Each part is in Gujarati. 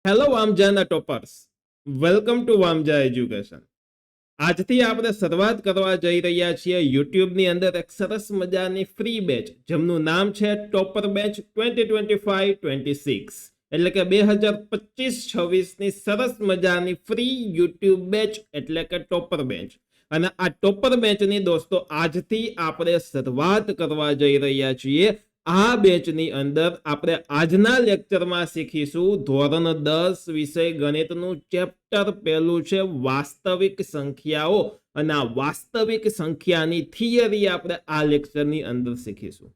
હેલો વામજાના toppers, welcome to Vamja education. આજથી આપણે શરૂઆત કરવા જઈ રહ્યા છીએ યુટ્યુબની અંદર એક સરસ મજાની ફ્રી બેચ, જેમનું નામ છે ટોપર બેચ 2025-26, એટલે કે 2025-26ની સરસ મજાની ફ્રી યુટ્યુબ બેચ એટલે કે ટોપર બેચ. અને આ ટોપર બેચની દોસ્તો આજથી આપણે શરૂઆત કરવા જઈ રહ્યા છીએ. આ બેચની અંદર આપણે આજના લેક્ચરમાં શીખીશું ધોરણ 10 વિષય ગણિતનું ચેપ્ટર પહેલું છે વાસ્તવિક સંખ્યાઓ, અને આ વાસ્તવિક સંખ્યાની થિયરી આપણે આ લેક્ચરની અંદર શીખીશું.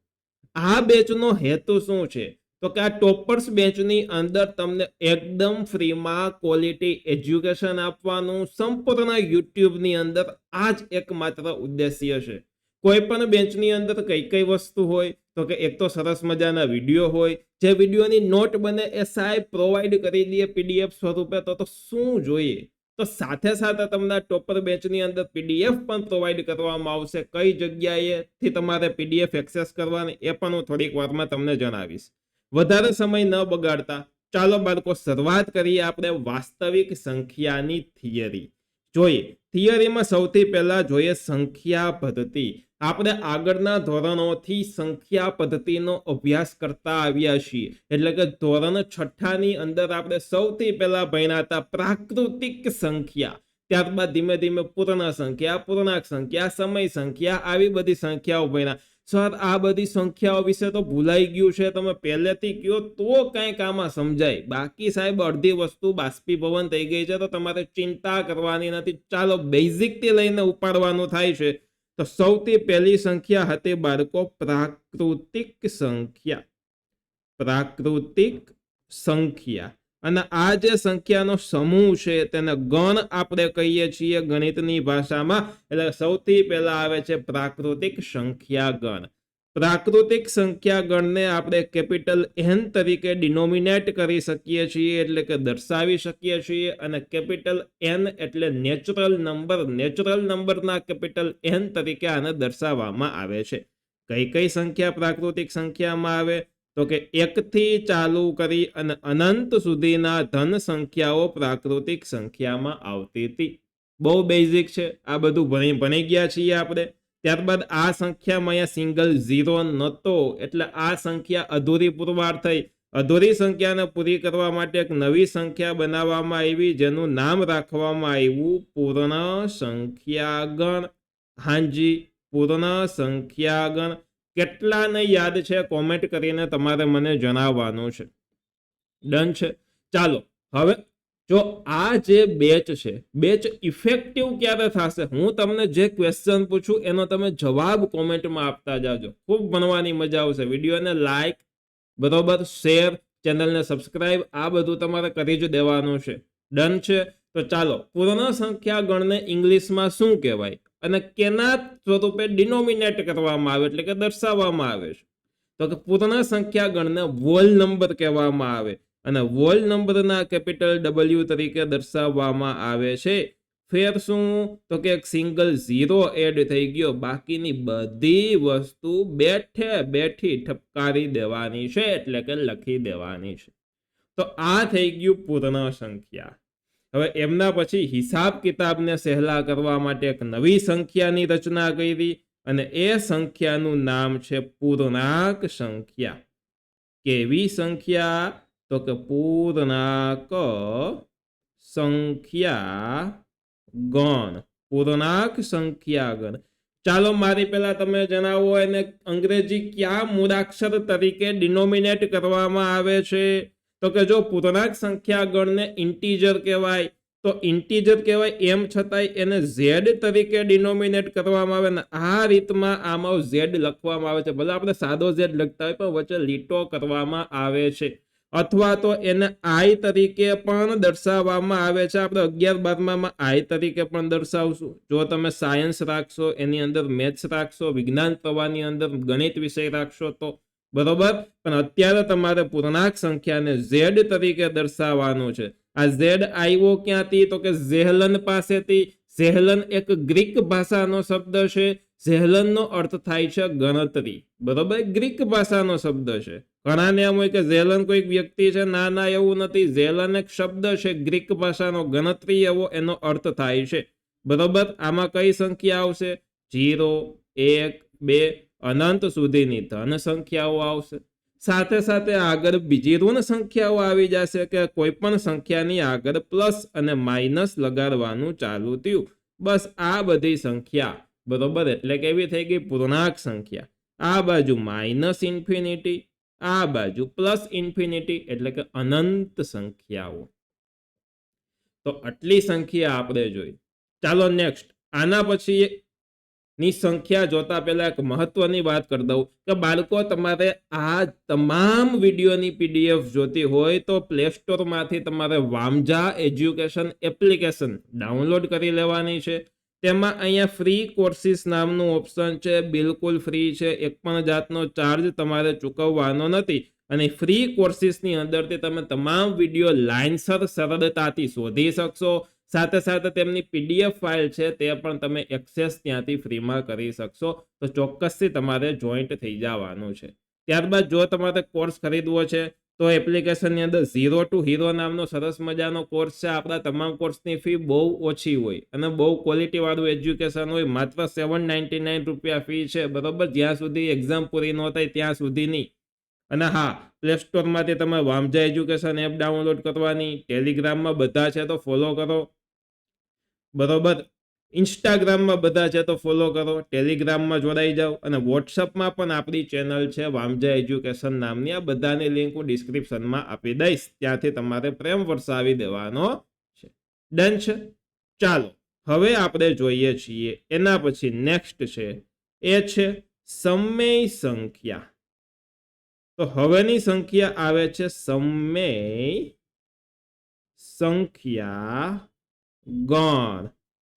આ બેચનો હેતુ શું છે? તો કે આ ટોપર્સ બેચની અંદર તમને એકદમ ફ્રીમાં ક્વોલિટી એજ્યુકેશન આપવાનું સંપૂર્ણ યુટ્યુબની અંદર આ જ એકમાત્ર ઉદ્દેશ્ય છે. કોઈ પણ બેંચની અંદર કઈ કઈ વસ્તુ હોય તો કે એક તો સરસ મજાના વિડીયો હોય, જે વિડીયોની નોટ બને એ સાહેબ પ્રોવાઈડ કરી દે પીડીએફ સ્વરૂપે, તો શું જોઈએ. તો સાથે સાથે તમને ટોપર બેંચની અંદર પીડીએફ પણ પ્રોવાઈડ કરવામાં આવશે. કઈ જગ્યાએથી તમારે પીડીએફ એક્સેસ કરવાની એ પણ હું થોડીક વારમાં તમને જણાવીશ. વધારે સમય ન બગાડતા ચાલો બાળકો શરૂઆત કરીએ આપણે વાસ્તવિક સંખ્યાની થિયરી. જોઈએ થિયરીમાં સૌથી પહેલા જોઈએ સંખ્યા પદ્ધતિ. આપણે આગળના ધોરણોથી સંખ્યા પદ્ધતિનો અભ્યાસ કરતા આવ્યા છીએ, એટલે કે ધોરણ 6ની અંદર આપણે સૌથી પહેલા ભણ્યા હતા પ્રાકૃતિક સંખ્યા, ત્યારબાદ ધીમે ધીમે પૂર્ણ સંખ્યા, પૂર્ણાંક સંખ્યા, સમય સંખ્યા, આવી બધી સંખ્યાઓ ભણ્યા. સર આ બધી સંખ્યાઓ વિશે તો ભૂલાઈ ગયું છે, તમે પહેલેથી કહો તો કંઈક આમાં સમજાય. બાકી સાહેબ અડધી વસ્તુ બાષ્પીભવન થઈ ગઈ છે, તો તમારે ચિંતા કરવાની નથી. ચાલો બેઝિકથી લઈને ઉપાડવાનું થાય છે. તો સૌથી પહેલી સંખ્યા હતી બાળકો પ્રાકૃતિક સંખ્યા. પ્રાકૃતિક સંખ્યા, અને આ જે સંખ્યાનો સમૂહ છે તેને ગણ આપણે કહીએ છીએ ગણિતની ભાષામાં. એટલે સૌથી પહેલા આવે છે પ્રાકૃતિક સંખ્યા ગણ. પ્રાકૃતિક સંખ્યા ગણને આપણે કેપિટલ એન તરીકે ડિનોમિનેટ કરી શકીએ છીએ, એટલે કે દર્શાવી શકીએ છીએ. અને કેપિટલ એન એટલે નેચરલ નંબર, નેચરલ નંબરના કેપિટલ એન તરીકે આને દર્શાવવામાં આવે છે. કઈ કઈ સંખ્યા પ્રાકૃતિક સંખ્યામાં આવે? તો કે 1 થી ચાલુ કરી અને અનંત સુધીના ધન સંખ્યાઓ પ્રાકૃતિક સંખ્યામાં આવતી હતી. બહુ બેઝિક છે, આ બધું ભણી ગયા છીએ આપણે. ત્યારબાદ આ સંખ્યામાં અહીંયા સિંગલ ઝીરો નહોતો, એટલે આ સંખ્યા અધૂરી પુરવાર થઈ. અધૂરી સંખ્યાને પૂરી કરવા માટે એક નવી સંખ્યા બનાવવામાં આવી, જેનું નામ રાખવામાં આવ્યું પૂર્ણ સંખ્યાગણ. હાજી, પૂર્ણ સંખ્યાગણ. કેટલાને યાદ છે કોમેન્ટ કરીને તમારે મને જણાવવાનું છે. ડન છે. ચાલો હવે જો આ જે બેચ છે, બેચ ઇફેક્ટિવ ક્યારે થશે? હું તમને જે ક્વેશ્ચન પૂછું એનો તમે જવાબ કોમેન્ટમાં આપતા જાજો. ખૂબ ભણવાની મજા આવશે. વિડીયોને લાઈક, બરોબર, શેર, ચેનલને સબસ્ક્રાઇબ, આ બધું તમારે કરી જ દેવાનું છે. ડન છે. તો ચાલો, પૂર્ણ સંખ્યા ગણને ઇંગ્લિશમાં શું કહેવાય અને કેના સ્વરૂપે ડિનોમિનેટ કરવામાં આવે, એટલે કે દર્શાવવામાં આવે છે? તો કે પૂર્ણ સંખ્યા ગણને વોલ નંબર કહેવામાં આવે, અને વોલ નંબરના કેપિટલ ડબલ્યુ તરીકે દર્શાવવામાં આવે છે. ફેર શું? તો કે એક સિંગલ ઝીરો એડ થઈ ગયો, બાકીની બધી વસ્તુ બેઠે બેઠી ઠપકારી દેવાની છે, એટલે કે લખી દેવાની છે. તો આ થઈ ગયું પૂર્ણ સંખ્યા. હવે એમના પછી હિસાબ કિતાબને સહેલા કરવા માટે એક નવી સંખ્યાની રચના કરી, અને એ સંખ્યાનું નામ છે પૂર્ણાંક સંખ્યા. કેવી સંખ્યા? તો કે પૂર્ણાંક સંખ્યા ગણ. પૂર્ણાંક સંખ્યા ગણ. ચાલો મારી પહેલા તમે જણાવો, એને અંગ્રેજી કયા મૂળાક્ષર તરીકે ડિનોમિનેટ કરવામાં આવે છે? તો કે જો પૂર્ણાંક સંખ્યા ગણને ઇન્ટીજર કહેવાય, તો ઇન્ટીજર કહેવાય, એમ છતાંય એને ઝેડ તરીકે ડિનોમિનેટ કરવામાં આવે, ને આ રીતમાં આમાં ઝેડ લખવામાં આવે છે. ભલે આપણે સાદો ઝેડ લખતા હોય પણ વચ્ચે લીટો કરવામાં આવે છે. અથવા તો એને આઈ તરીકે પણ દર્શાવવામાં આવે છે. આપણે 11-12માં આઈ તરીકે પણ દર્શાવશું. જો તમે સાયન્સ રાખશો, એની અંદર મેથ્સ રાખશો, વિજ્ઞાન પ્રવાહની અંદર ગણિત વિષય રાખશો તો બરોબર. પણ અત્યારે તમારે પૂર્ણાંક સંખ્યાને ઝેડ તરીકે દર્શાવવાનું છે. આ ઝેડ આવ્યો ક્યાંથી? તો કે ઝેહલન પાસેથી. ઝેહલન એક ગ્રીક ભાષાનો શબ્દ છે. ઝેલનનો અર્થ થાય છે ગણતરી, બરોબર, ગ્રીક ભાષાનો શબ્દ છે. ઘણાને એમ હોય કે ઝેલન કોઈક વ્યક્તિ છે, ના એવું નથી. ઝેલન એક શબ્દ છે ગ્રીક ભાષાનો, ગણતરી એવો એનો અર્થ થાય છે, બરોબર. આમાં કઈ સંખ્યા આવશે? 0, 1, 2 અનંત સુધીની ધન સંખ્યાઓ આવશે. સાથે સાથે આગળ બીજી ઋણ સંખ્યાઓ આવી જશે કે કોઈ પણ સંખ્યાની આગળ પ્લસ અને માઇનસ લગાડવાનું ચાલુ થયું. બસ આ બધી સંખ્યા, બરોબર, એટલે કેવી થઈ ગઈ? પૂર્ણાંક સંખ્યા. આ બાજુ માઇનસ ઇન્ફિનિટી, આ બાજુ પ્લસ ઇન્ફિનિટી, એટલે કે અનંત સંખ્યાઓ. તો આટલી સંખ્યા આપણે જોઈ. ચાલો નેક્સ્ટ, આના પછી ની સંખ્યા જોતા પહેલા એક મહત્વની વાત કરી દઉં કે બાળકો, તમારે આ તમામ વિડીયોની પીડીએફ જોતી હોય તો પ્લે સ્ટોરમાંથી તમારે વામજા એજ્યુકેશન એપ્લિકેશન ડાઉનલોડ કરી લેવાની છે. તેમાં અહીંયા ફ્રી કોર્સિસ નામનું ઓપ્શન છે, બિલકુલ ફ્રી છે, એક પણ જાતનો ચાર્જ તમારે ચૂકવવાનો નથી. અને ફ્રી કોર્સિસની અંદરથી તમે તમામ વિડીયો લાઇનસર સરળતાથી શોધી શકશો. સાથે સાથે તેમની પીડીએફ ફાઇલ છે તે પણ તમે એક્સેસ ત્યાંથી ફ્રીમાં કરી શકશો. તો ચોક્કસથી તમારે જોઈન્ટ થઈ જવાનું છે. ત્યારબાદ જો તમારે કોર્સ ખરીદવો છે તો એપ્લિકેશનની અંદર 0 to Hero નામનો સરસ મજાનો કોર્સ છે. આપણા તમામ કોર્સની ફી બહુ ઓછી હોય અને બહુ ક્વોલિટી વાળું એજ્યુકેશન હોય. માત્ર 799 રૂપિયા ફી છે, બરોબર, જ્યાં સુધી એક્ઝામ પૂરી ન થાય ત્યાં સુધીની. અને હા, પ્લે સ્ટોરમાંથી તમે વામજા એજ્યુકેશન એપ ડાઉનલોડ કરવાની. ટેલિગ્રામમાં બધા છે તો ફોલો કરો, બરોબર, ઇન્સ્ટાગ્રામમાં બધા છે તો ફોલો કરો, ટેલિગ્રામમાં જોડાઈ જાઓ. અને વોટ્સઅપમાં પણ આપણી ચેનલ છે વામજા એજ્યુકેશન નામની. આ બધાની લિંક હું ડિસ્ક્રિપ્શનમાં આપી દઈશ, ત્યાંથી તમારે પ્રેમ વરસાવી દેવાનો છે. ડન છે? ચાલો હવે આપણે જોઈએ છીએ એના પછી નેક્સ્ટ છે એ છે સમય સંખ્યા. તો હવેની સંખ્યા આવે છે સમય સંખ્યા ગણ.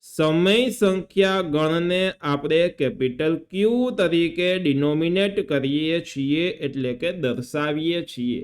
સમય સંખ્યા ગણને આપણે કેપિટલ ક્યુ તરીકે ડિનોમિનેટ કરીએ છીએ, એટલે કે દર્શાવીએ છીએ.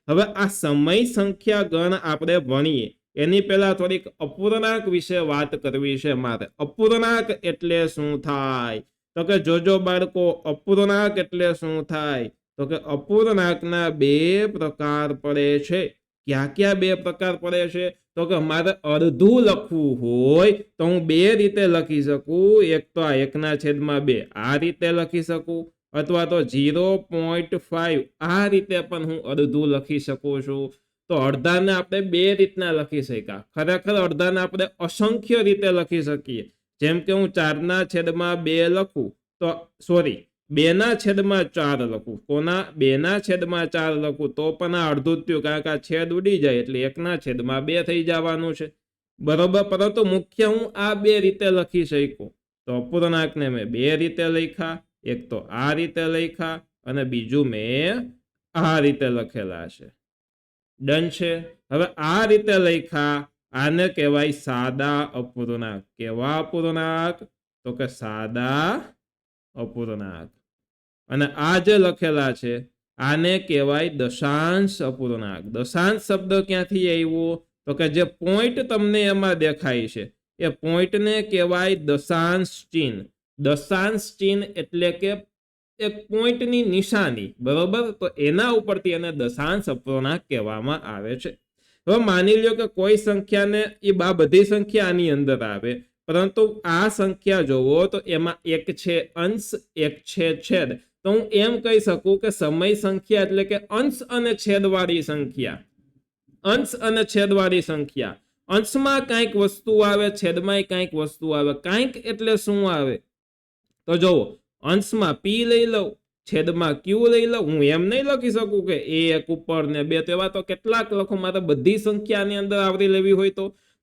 હવે આ સમય સંખ્યા ગણ આપણે ભણીએ એની પહેલા થોડીક અપૂર્ણાંક વિશે વાત કરવી છે મારે. અપૂર્ણાંક એટલે શું થાય? તો કે જોજો બાળકો, અપૂર્ણાંક એટલે શું થાય? તો કે અપૂર્ણાંકના બે પ્રકાર પડે છે. ક્યાં ક્યાં બે પ્રકાર પડે છે? તો કે મારે અડધું લખવું હોય તો હું બે રીતે લખી શકું. એક તો આ 1/2 આ રીતે લખી શકું, અથવા તો 0.5 આ રીતે પણ હું અડધું લખી શકું છું. તો અડધાને આપણે બે રીતના લખી શક્યા. ખરેખર અડધાને આપણે અસંખ્ય રીતે લખી શકીએ. જેમ કે હું 4/2 લખું તો સોરી 2/4 લખું. કોના? 2/4 લખું તો પણ આ અડધું થયું, કારણ કે આ છેદ ઉડી જાય એટલે 1/2 થઈ જવાનું છે, બરોબર. પરંતુ મુખ્ય હું આ બે રીતે લખી શકું. તો અપૂર્ણાંકને મેં બે રીતે લખ્યા. એક તો આ રીતે લખ્યા અને બીજું મેં આ રીતે લખેલા છે. ડન છે? હવે આ રીતે લખ્યા, આને કહેવાય સાદા અપૂર્ણાંક. કેવા અપૂર્ણાંક? તો કે સાદા અપૂર્ણાંક. અને આ જે લખેલા છે આને કહેવાય દશાંશ અપૂર્ણાંક. દશાંશ શબ્દ ક્યાંથી આવ્યો? તો કે જે પોઈન્ટ તમને એમાં દેખાય છે એ પોઈન્ટને કહેવાય દશાંશ ચિહ્ન. દશાંશ ચિહ્ન એટલે કે એક પોઈન્ટની નિશાની, બરોબર. તો એના ઉપરથી એને દશાંશ અપૂર્ણાંક કહેવામાં આવે છે. હવે માની લ્યો કે કોઈ સંખ્યાને, એ બધી સંખ્યા આની અંદર આવે, પરંતુ આ સંખ્યા જોવો તો એમાં એક છે અંશ, એક છે છેદ. તો હું એમ કહી શકું કે સમય સંખ્યા એટલે કે અંશ અને છેદવાળી સંખ્યા. અંશ અને છેદવાળી સંખ્યા. અંશમાં કંઈક વસ્તુ આવે, છેદમાં કંઈક વસ્તુ આવે. કંઈક એટલે શું આવે? તો જોવો, અંશમાં પી લઈ લઉં, છેદમાં ક્યુ લઈ લઉં. હું એમ નહીં લખી શકું કે 1 ઉપર ને 2, તો એવા તો કેટલાક લખો. મારે બધી સંખ્યાની અંદર આવરી લેવી હોય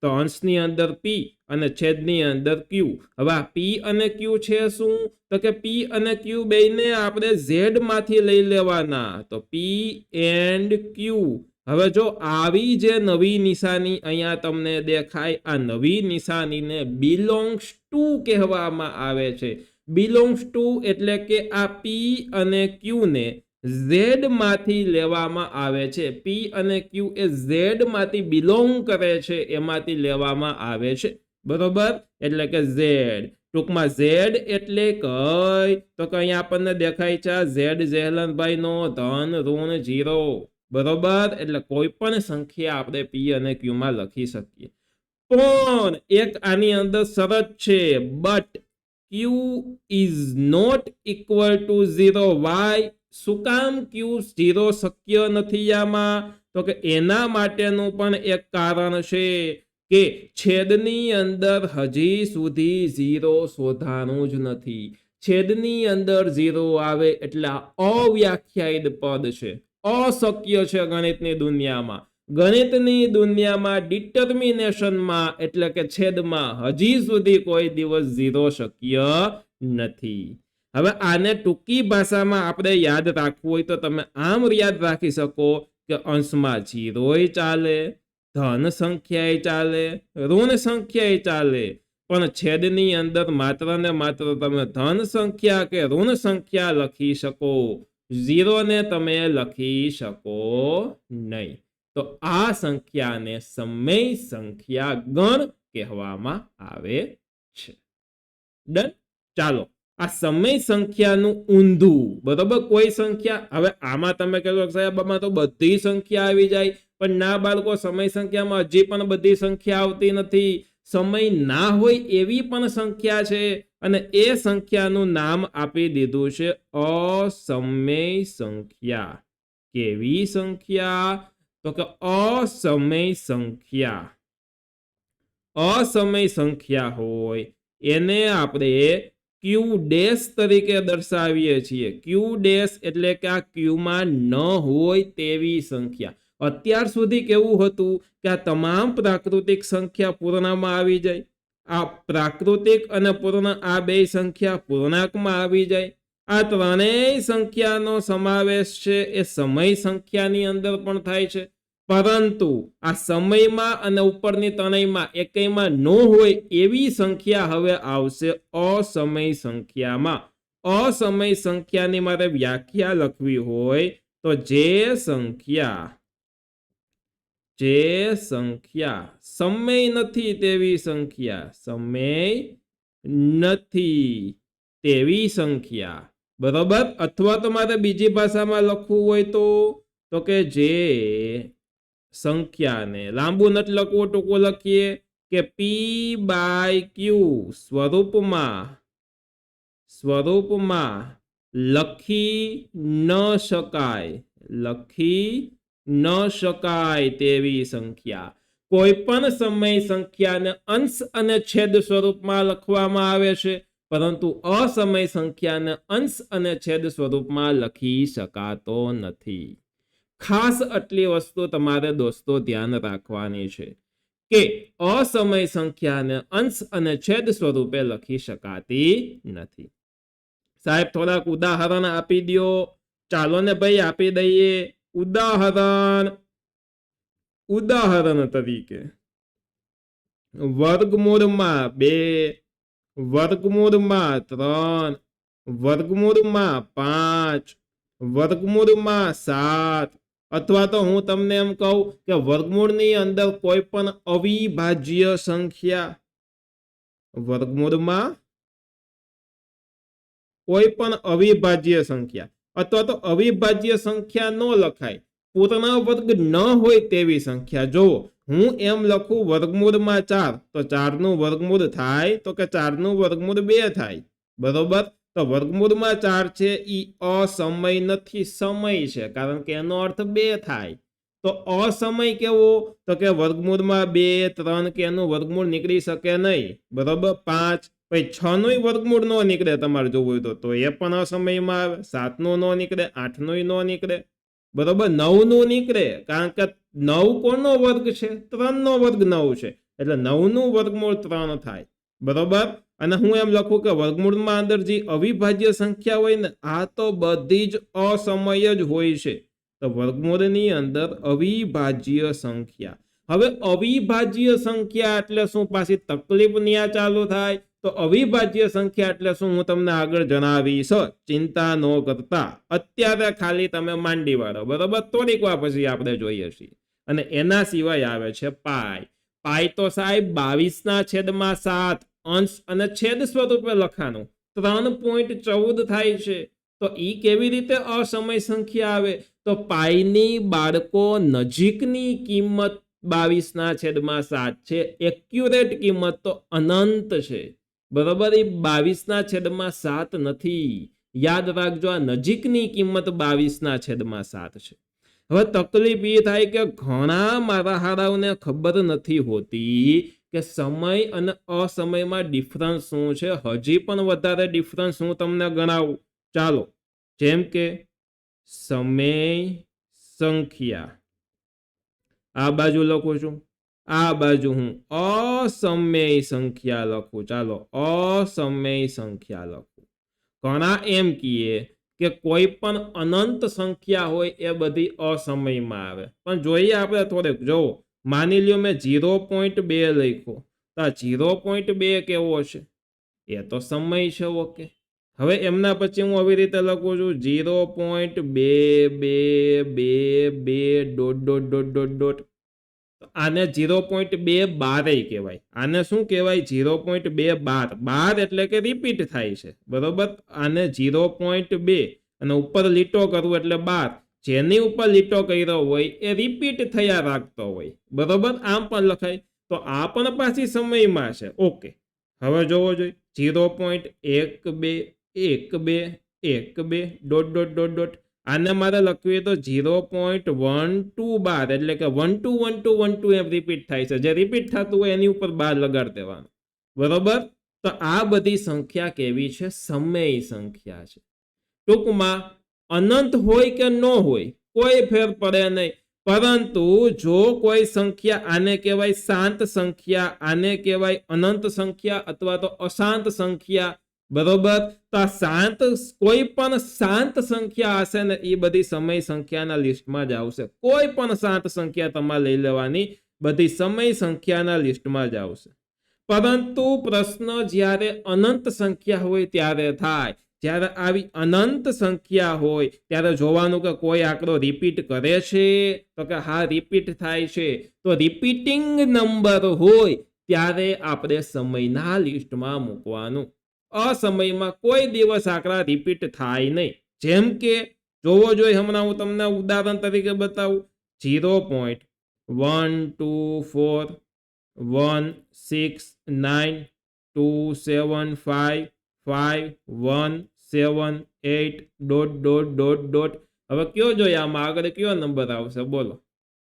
તો અંશની અંદર પી અને છેદની અંદર ક્યુ. હવે આ પી અને ક્યુ છે શું? તો કે પી અને ક્યુ બેને આપણે ઝેડ માંથી લઈ લેવાના. તો પી એન્ડ ક્યુ. હવે જો આવી જે નવી નિશાની અહીંયા તમને દેખાય, આ નવી નિશાનીને બિલોંગ્સ ટુ કહેવામાં આવે છે. બિલોંગ્સ ટુ એટલે કે આ પી અને ક્યુ ને ઝેડ માંથી લેવામાં આવે છે. પી અને ક્યુ એ ઝેડ માંથી બિલોંગ કરે છે, એમાંથી લેવામાં આવે છે, બરોબર. એટલે કે ઝેડ. ટૂંકમાં ઝેડ એટલે કઈ? તો કે અહીંયા આપણને દેખાય છે ઝેડ જેહલનભાઈ નો ધન ઋણ 0, બરોબર. એટલે કોઈ પણ સંખ્યા આપણે પી અને ક્યુ માં લખી શકીએ. પણ એક આની અંદર શરત છે, but Q is not equal to 0. Why? શું કામ ક્યુ 0 શક્ય નથી આમાં? તો કે એના માટેનું પણ એક કારણ છે કે છેદની અંદર હજી સુધી 0 શોધાનું જ નથી. છેદની અંદર 0 આવે એટલે અવ્યાખ્યાયિત પદ છે, અશક્ય છે ગણિતની દુનિયામાં. ગણિતની દુનિયામાં ડિટર્મિનેશનમાં એટલે કે છેદમાં હજી સુધી કોઈ દિવસ 0 શક્ય નથી. હવે આને ટૂંકી ભાષામાં આપણે યાદ રાખવું હોય તો તમે આમ યાદ રાખી શકો કે અંશમાં 0 ચાલે, ધન સંખ્યાએ ચાલે, ઋણ સંખ્યાએ ચાલે, પણ છેદની અંદર માત્ર ને માત્ર તમે ધન સંખ્યા કે ઋણ સંખ્યા લખી શકો, 0 ને તમે લખી શકો નહીં. તો આ સંખ્યાને સમય સંખ્યા ગણ કહેવામાં આવે છે. ડન. ચાલો, આ સમય સંખ્યાનું ઊંધું, બરોબર. કોઈ સંખ્યા, હવે આમાં તમે કહો સાહેબ આમાં તો બધી સંખ્યા આવી જાય, પણ ના બાળકો, સમય સંખ્યામાં હજી પણ બધી સંખ્યા આવતી નથી. સમય ના હોય એવી પણ સંખ્યા છે, અને એ સંખ્યાનું નામ આપી દીધું છે અસમય સંખ્યા. કેવી સંખ્યા? તો કે અસમય સંખ્યા. અસમય સંખ્યા હોય એને આપણે ક્યુ ડેશ તરીકે દર્શાવીએ છીએ. ક્યુ ડેશ એટલે કે આ ક્યુમાં ન હોય તેવી સંખ્યા. અત્યાર સુધી કેવું હતું કે આ તમામ પ્રાકૃતિક સંખ્યા પૂર્ણમાં આવી જાય, આ પ્રાકૃતિક અને પૂર્ણ આ બે સંખ્યા પૂર્ણાંકમાં આવી જાય. આ ત્રણેય સંખ્યાનો સમાવેશ છે એ સમય સંખ્યાની અંદર પણ થાય છે, પરંતુ આ સમયમાં અને ઉપરની ત્રણેયમાં એકમાં ન હોય એવી સંખ્યા હવે આવશે અસમય સંખ્યામાં. અસમય સંખ્યાની મારે વ્યાખ્યા લખવી હોય તો જે સંખ્યા સમય નથી તેવી સંખ્યા, સમય નથી તેવી સંખ્યા, બરોબર. અથવા તો મારે બીજી ભાષામાં લખવું હોય તો કે જે સંખ્યાને, લાંબુ નથી લખવું, ટૂંકું લખીએ કે P/Q સ્વરૂપમાં લખી ન શકાય તેવી સંખ્યા. કોઈ પણ સમય સંખ્યાને અંશ અને છેદ સ્વરૂપમાં લખવામાં આવે છે, પરંતુ અસમય સંખ્યાને અંશ અને છેદ સ્વરૂપમાં લખી શકાતો નથી. ખાસ આટલી વસ્તુ તમારે દોસ્તો ધ્યાન રાખવાની છે કે અસમય સંખ્યાને અંશ અને છેદ સ્વરૂપે લખી શકાતી નથી. સાહેબ થોડાક ઉદાહરણ આપી દો. ચાલો ને ભાઈ આપી દઈએ ઉદાહરણ તરીકે વર્ગમૂળમાં 2, વર્ગમૂળમાં 3, વર્ગમૂળમાં 5, વર્ગમૂળમાં 7, અથવા તો હું તમને એમ કહું કે વર્ગમૂળની અંદર કોઈ પણ અવિભાજ્ય સંખ્યા, વર્ગમૂળમાં કોઈ પણ અવિભાજ્ય સંખ્યા, અથવા તો અવિભાજ્ય સંખ્યા ન લખાય, પૂર્ણ વર્ગ ન હોય તેવી સંખ્યા. જો હું એમ લખું વર્ગમૂળમાં 4 તો 4 નું વર્ગમૂળ થાય તો કે 4 નું વર્ગમૂળ 2 થાય, બરોબર. તો વર્ગમૂળમાં 4 છે એ અસમય નથી, સમય છે, કારણ કે એનો અર્થ 2 થાય. તો અસમય કેવો? તો કે વર્ગમૂળમાં 2, 3 કે એનું વર્ગમૂળ નીકળી શકે નહીં, બરોબર. 5 પછી 6 નું વર્ગમૂળ ન નીકળે તમારે જોવું હોય તો એ પણ અસમયમાં આવે. 7 નું ન નીકળે, 8 નું ન નીકળે, બરોબર. 9 નું નીકળે, કારણ કે 9 કોનો વર્ગ છે? 3 નો વર્ગ 9 છે, એટલે 9 નું વર્ગમૂળ 3 થાય, બરોબર. અને હું એમ લખું કે વર્ગમૂળમાં અંદર જે અવિભાજ્ય સંખ્યા હોય ને, આ તો બધી જ અસમય જ હોય છે. તો વર્ગમૂળની અંદર અવિભાજ્ય સંખ્યા. હવે અવિભાજ્ય સંખ્યા એટલે શું? પાછી તકલીફ ન્યા ચાલુ થાય. તો અવિભાજ્ય સંખ્યા એટલે શું હું તમને આગળ જણાવીશ, ચિંતા ન કરતા. અત્યારે ખાલી તમે માંડી વાળો, બરોબર. થોડીક વાર પછી આપણે જોઈએ છીએ. અને એના સિવાય આવે છે પાઈ. પાઈ તો સાહેબ 22/7 અંશ અને છેદ સ્વરૂપે લખાનું 3.14 થાય છે. તો ઈ કેવી રીતે અસમય સંખ્યા આવે? તો પાઈની બાળકો નજીકની કિંમત 22/7 છે. એક્યુરેટ કિંમત તો અનંત છે. બરોબર, એ 22/7 નથી. યાદ રાખજો, આ નજીકની કિંમત 22/7 છે. હવે તકલીફ એ થાય કે ઘણા મારા હારાઓને ખબર નથી હોતી કે સમય અને અસમયમાં ડિફરન્સ શું છે. હજી પણ વધારે ડિફરન્સ હું તમને ગણાવું. ચાલો, જેમ કે સમય સંખ્યા આ બાજુ લખું છું, આ બાજુ હું અસમય સંખ્યા લખું. ચાલો, અસમય સંખ્યા લખું. ઘણા એમ કહીએ કે કોઈ પણ અનંત સંખ્યા હોય એ બધી અસમયમાં આવે, પણ જોઈએ આપણે થોડેક. જોવો, માની લ્યો મેં 0.2 લખ્યો, તો આ 0.2 કેવો છે? એ તો સમય છે. ઓકે, હવે એમના પછી હું આવી રીતે લખું છું 0.222 ... આને 0.212 કહેવાય. આને શું કહેવાય? 0.212 એટલે કે રિપીટ થાય છે. બરોબર, આને 0.2 અને ઉપર લીટો કરવું એટલે 12. જેની ઉપર લીટો કર્યો હોય એ રિપીટ થયા રાખતો હોય. બરોબર, આમ પણ લખાય. તો આ પણ પાછી સમયમાં છે. ઓકે, હવે જોવો જોઈએ 0.1212 ... આને મારે લખવી તો 0.1212 એટલે કે 121212 એમ રિપીટ થાય છે. જે રિપીટ થતું હોય એની ઉપર 12 લગાડ દેવાનું. બરોબર, તો આ બધી સંખ્યા કેવી છે? સમય સંખ્યા છે. ટૂંકમાં અનંત હોય કે ન હોય કોઈ ફેર પડે નહીં, પરંતુ જો કોઈ સંખ્યા, આને કહેવાય શાંત સંખ્યા, આને કહેવાય અનંત સંખ્યા અથવા તો અશાંત સંખ્યા. બરોબર, તો આ શાંત, કોઈ પણ શાંત સંખ્યા હશે ને એ બધી સમય સંખ્યાના લિસ્ટમાં જ આવશે. કોઈ પણ શાંત સંખ્યા તમારે લઈ લેવાની, બધી સમય સંખ્યાના લિસ્ટમાં જ આવશે. પરંતુ પ્રશ્ન જ્યારે અનંત સંખ્યા હોય ત્યારે થાય. જ્યારે આવી અનંત સંખ્યા હોય ત્યારે જોવાનું કે કોઈ આંકડો રિપીટ કરે છે, તો કે હા રિપીટ થાય છે. તો રિપીટિંગ નંબર હોય ત્યારે આપણે સમયના લિસ્ટમાં મૂકવાનું. અસમયમાં કોઈ દિવસ આંકડા રિપીટ થાય નહીં. જેમ કે જોવો જોઈએ, હમણાં હું તમને ઉદાહરણ તરીકે બતાવું. 0.1241692755178 ... હવે કયો જોઈએ આમાં આગળ કયો નંબર આવશે? બોલો.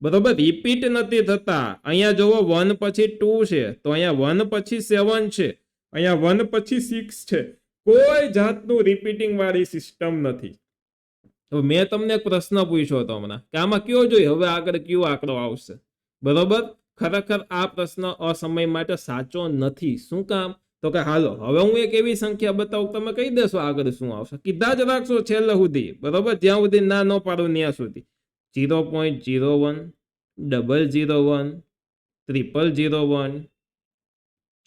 બરોબર, રિપીટ નથી થતા. અહીંયા જોવો 1 પછી 2 છે, તો અહીંયા 1 પછી 7 છે, અહીંયા 1 પછી 6 છે. કોઈ જાતનું રિપીટિંગ વાળી સિસ્ટમ નથી. હવે મેં તમને એક પ્રશ્ન પૂછ્યો હતો હમણાં કે આમાં કયો જોઈએ હવે આગળ કયો આંકડો આવશે? બરોબર, ખરેખર આ પ્રશ્ન અસમય માટે સાચો નથી. શું કામ? તો કે હાલો હવે હું એક એવી સંખ્યા બતાવું, તમે કહી દેશો આગળ શું આવશે. કીધા જ રાખશો છેલ્લે સુધી. બરોબર, જ્યાં સુધી ના ન પાડું ત્યાં સુધી. 0.01 001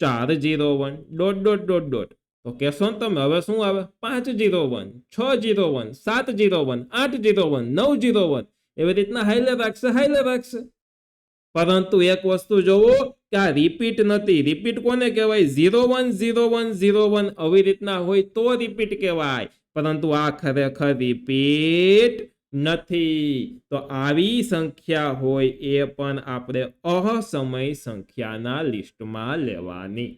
0001 401 ... તો કહેશો ને તમે હવે શું આવે? 501 601 701 801 901 એવી રીતના હાઈલે રાખશે. પરંતુ એક વસ્તુ જોવો કે આ રિપીટ નથી. રિપીટ કોને કહેવાય? 010101 આવી રીતના હોય તો રિપીટ કહેવાય, પરંતુ આ ખરેખર રિપીટ નથી. તો આવી સંખ્યા હોય એ પણ આપણે અસમય સંખ્યાના લિસ્ટમાં લેવાની.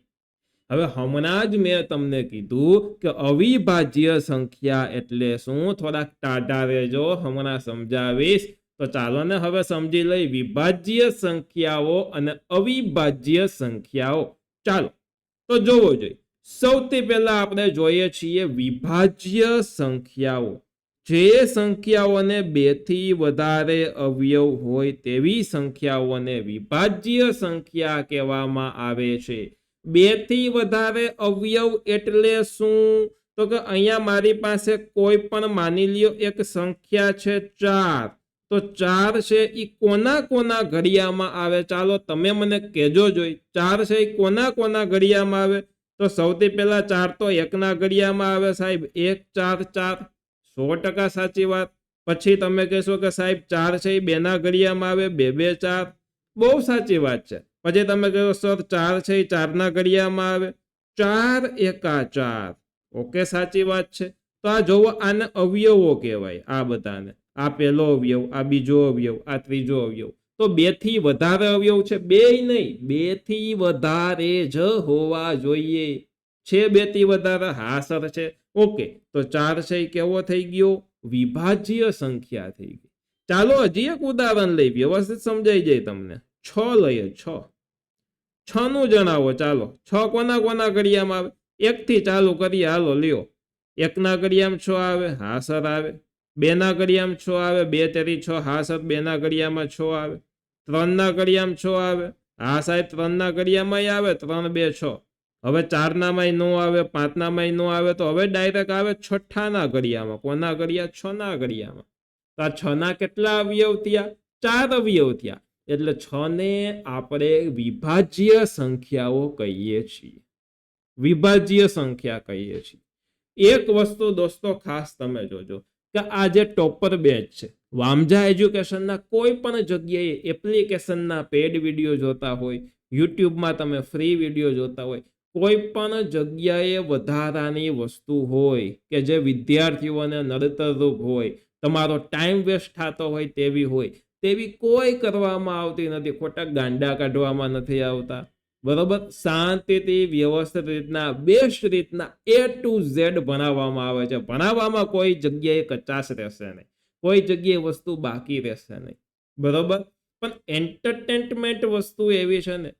હવે હમણાં જ મેં તમને કીધું કે અવિભાજ્ય સંખ્યા એટલે શું? થોડાક ટાઢા રહેજો, હમણાં સમજાવીશ. તો ચાલો ને હવે સમજી લઈ વિભાજ્ય સંખ્યાઓ અને અવિભાજ્ય સંખ્યાઓ. ચાલો તો જોવો જોઈએ. સૌથી પહેલા આપણે જોઈએ છીએ વિભાજ્ય સંખ્યાઓ. જે સંખ્યાઓને 2 થી વધારે અવયવ હોય તેવી સંખ્યાઓને વિભાજ્ય સંખ્યા કહેવામાં આવે છે. 2 થી વધારે અવયવ એટલે શું? તો કે અહીંયા મારી પાસે કોઈ પણ માની લ્યો એક સંખ્યા છે 4. તો 4 છે એ કોના ઘડિયામાં આવે? ચાલો તમે મને કહેજો જોઈ. 4 છે એ કોના ઘડિયામાં આવે? તો સૌથી પહેલા 4 તો 1 ના ઘડિયામાં આવે સાહેબ. 1 4 4 100% સાચી વાત. પછી તમે કહેશો કે સાહેબ 4 છે એ 2 ના ઘડિયામાં આવે. 2 2 4 બહુ સાચી વાત છે. પછી તમે કહો સર 4 છે એ 4 ના ઘડિયામાં આવે. 4 એકા 4. ઓકે, સાચી વાત છે. તો આ જોવો, આને અવયવો કહેવાય. આ બધાને, આ પહેલો અવયવ, આ બીજો અવયવ, આ ત્રીજો અવયવ. તો 2 થી વધારે અવયવ છે? 2 નહીં, 2 થી વધારે જ હોવા જોઈએ. છે 2 થી વધારે? હા સર છે. ઓકે, તો 4 છે એ કેવો થઈ ગયો? વિભાજ્ય સંખ્યા થઈ ગઈ. ચાલો હજી એક ઉદાહરણ લઈ, વ્યવસ્થિત સમજાઈ જાય તમને. 6 લઈએ. 6 નું જણાવો. ચાલો, 6 કોના કોના ઘડિયામાં આવે? 1 થી ચાલુ કરીએ. હાલો લ્યો. 1 ના ઘડિયામાં 6 આવે? હા સર આવે. 2 ના ઘડિયામાં 6 આવે? 2 તેરી 6. હા સર, 2 ના ઘડિયામાં 6 આવે. 3 ના ઘડિયામાં 6 આવે? હા સાહેબ, 3 ના ઘડિયામાં આવે. 3 2 6. હવે 4 નામાંય નો આવે, 5 નામાંય નો આવે, તો હવે ડાયરેક્ટ આવે છઠ્ઠા ના ઘડિયામાં. કોના ઘડિયા? 6 ના ઘડિયામાં. તો આ 6 ના કેટલા અવયવ થયા? 4 અવયવ થયા. એટલે 6 ને આપણે વિભાજ્ય સંખ્યાઓ કહીએ છીએ. વિભાજ્ય સંખ્યા કહીએ છીએ. એક વસ્તુ દોસ્તો ખાસ તમે જોજો કે આ જે ટોપર બેચ છે, વામજા એજ્યુકેશનના કોઈ પણ જગ્યાએ એપ્લિકેશનના પેડ વિડીયો જોતા હોય, યુટ્યુબમાં તમે ફ્રી વિડીયો જોતા હોય, કોઈ પણ જગ્યાએ વધારાની વસ્તુ હોય કે જે વિદ્યાર્થીઓને નડતરરૂપ હોય, તમારો ટાઈમ વેસ્ટ થતો હોય તેવી કોઈ કરવામાં આવતી નથી. ખોટા ગાંડા કાઢવામાં નથી આવતા. બરોબર, શાંતિથી વ્યવસ્થિત રીતના, બેસ્ટ રીતના A to Z ભણાવવામાં આવે છે. ભણાવવામાં કોઈ જગ્યાએ કચાશ રહેશે નહીં, કોઈ જગ્યાએ વસ્તુ બાકી રહેશે નહીં. બરોબર, પણ એન્ટરટેનમેન્ટ વસ્તુ એવી છે ને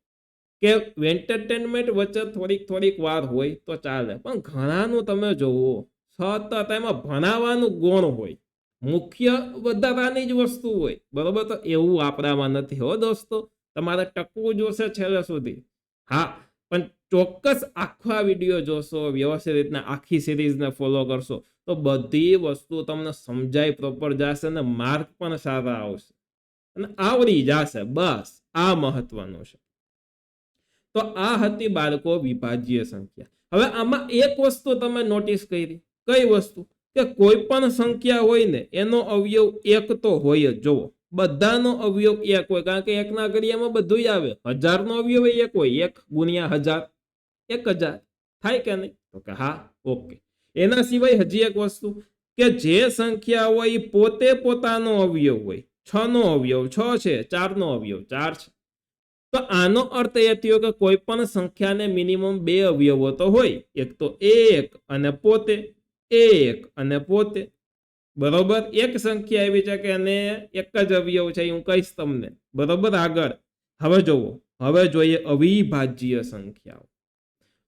કે એન્ટરટેનમેન્ટ વચ્ચે થોડીક વાર હોય તો ચાલે, પણ ઘણાનું તમે જોવો સતત એમાં ભણાવવાનું ગુણ હોય, મુખ્ય વધારાની જ વસ્તુ હોય. બરોબર, તો એવું આપણામાં નથી હો દોસ્તો. તમારે ટકવું જોશે છેલ્લે સુધી. હા, પણ ચોક્કસ આખા વિડીયો જોશો, વ્યવસ્થિત રીતના આખી સિરીઝને ફોલો કરશો તો બધી વસ્તુ તમને સમજાય પ્રોપર જશે ને માર્ક પણ સારા આવશે અને આવડી જશે. બસ આ મહત્વનું છે. તો આ હતી બાળકો વિભાજ્ય સંખ્યા. હવે આમાં એક વસ્તુ તમે નોટિસ કરી. કઈ વસ્તુ? કે કોઈ પણ સંખ્યા હોય ને એનો અવયવ એક તો હોય જ. જોવો, બધાનો અવયવ એક હોય, કારણ કે 1 ના ઘડિયામાં બધું આવે. 1000 નો અવયવ એક હોય. 1 ગુણ્યા 1000 1000 થાય કે નહીં? તો કે હા. ઓકે, એના સિવાય હજી એક વસ્તુ કે જે સંખ્યા હોય એ પોતે પોતાનો અવયવ હોય. 6 નો અવયવ 6 છે, 4 નો અવયવ 4 છે. તો આનો અર્થ એ થયો કે કોઈ પણ સંખ્યાને મિનિમમ 2 અવયવો તો હોય. એક તો 1 અને પોતે, 1 અને પોતે. બરોબર, એક સંખ્યા એવી છે કે એને એક જ અવયવ છે, હું કહીશ તમને. બરોબર, આગળ હવે જોવો, હવે જોઈએ અવિભાજ્ય સંખ્યાઓ.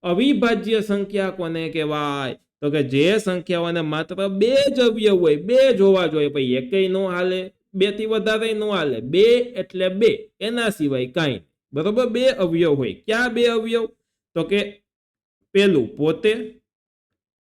અવિભાજ્ય સંખ્યા કોને કહેવાય? તો કે જે સંખ્યાઓને માત્ર 2 જ અવયવ હોય, 2 જ હોવા જોઈએ. પછી એકેય નો હાલે, 2 થી વધારે નો હાલે. 2 એટલે 2, એના સિવાય કાંઈ. બરોબર, 2 અવયવ હોય. ક્યાં 2 અવયવ? તો કે પેલું પોતે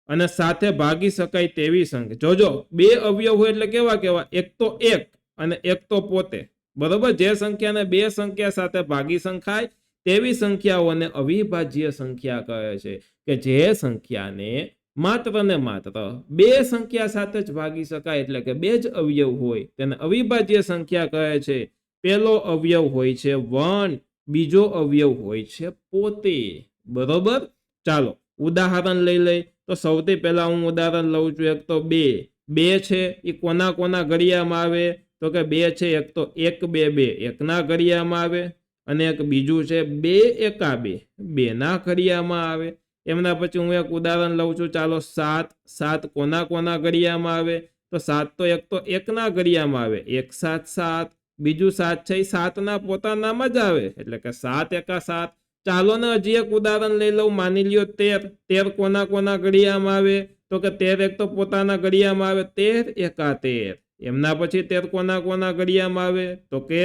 અને સાથે ભાગી શકાય તેવી સંખ્યા. જોજો, 2 અવયવ હોય એટલે કેવા કેવા? એક તો 1 અને એક તો પોતે. બરોબર, જે સંખ્યાને 2 સંખ્યા સાથે ભાગી શકાય તેવી સંખ્યાઓને અવિભાજ્ય સંખ્યા કહે છે. કે જે સંખ્યાને માત્ર ને માત્ર 2 સંખ્યા સાથે જ ભાગી શકાય, એટલે કે 2 જ અવયવ હોય, તેને અવિભાજ્ય સંખ્યા કહે છે. પેલો અવયવ હોય છે 1, બીજો અવયવ હોય છે પોતે. બરોબર, ચાલો ઉદાહરણ લઈ લઈ. તો સૌથી પહેલા હું ઉદાહરણ લઉં છું. એક તો 2 છે એ કોના કોના ઘડિયામાં આવે? તો કે 2 છે, એક તો 1 2 2 1 ના ઘડિયામાં આવે, અને એક બીજું છે 2 એકા 2 2 ના ઘડિયામાં આવે. એમના પછી હું એક ઉદાહરણ લઉં છું. ચાલો 7 કોના કોના ઘડિયામાં આવે? તો 7 તો એક તો 1 ના ઘડિયામાં આવે, 1 7 7. બીજું 7 છે એ 7 ના પોતાનામાં જ આવે, એટલે કે 7 એકા 7. ચાલો ને હજી એક ઉદાહરણ લઈ લઉં. માની લ્યો 13 કોના કોના ઘડિયામાં આવે? તો કે 13 એક તો પોતાના ઘડિયામાં આવે, 13 એકા 13. એમના પછી 13 કોના કોના ઘડિયામાં આવે? તો કે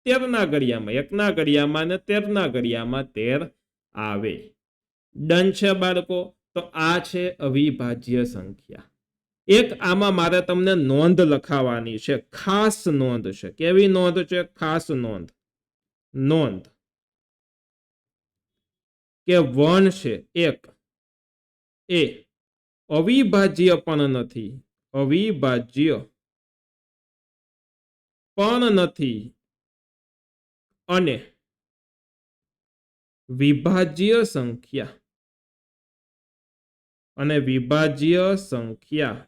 13 ના ઘડિયામાં, 1 ના ઘડિયામાં અને 13 ના ઘડિયામાં 13 આવે. ડન છે બાળકો? તો આ છે અવિભાજ્ય સંખ્યા. એક આમાં મારે તમને નોંધ લખાવવાની છે, ખાસ નોંધ છે. કેવી નોંધ છે? ખાસ નોંધ. નોંધ કે 1 છે 1 એ અવિભાજ્ય પણ નથી, અવિભાજ્ય પણ નથી અને વિભાજ્ય સંખ્યા અને વિભાજ્ય સંખ્યા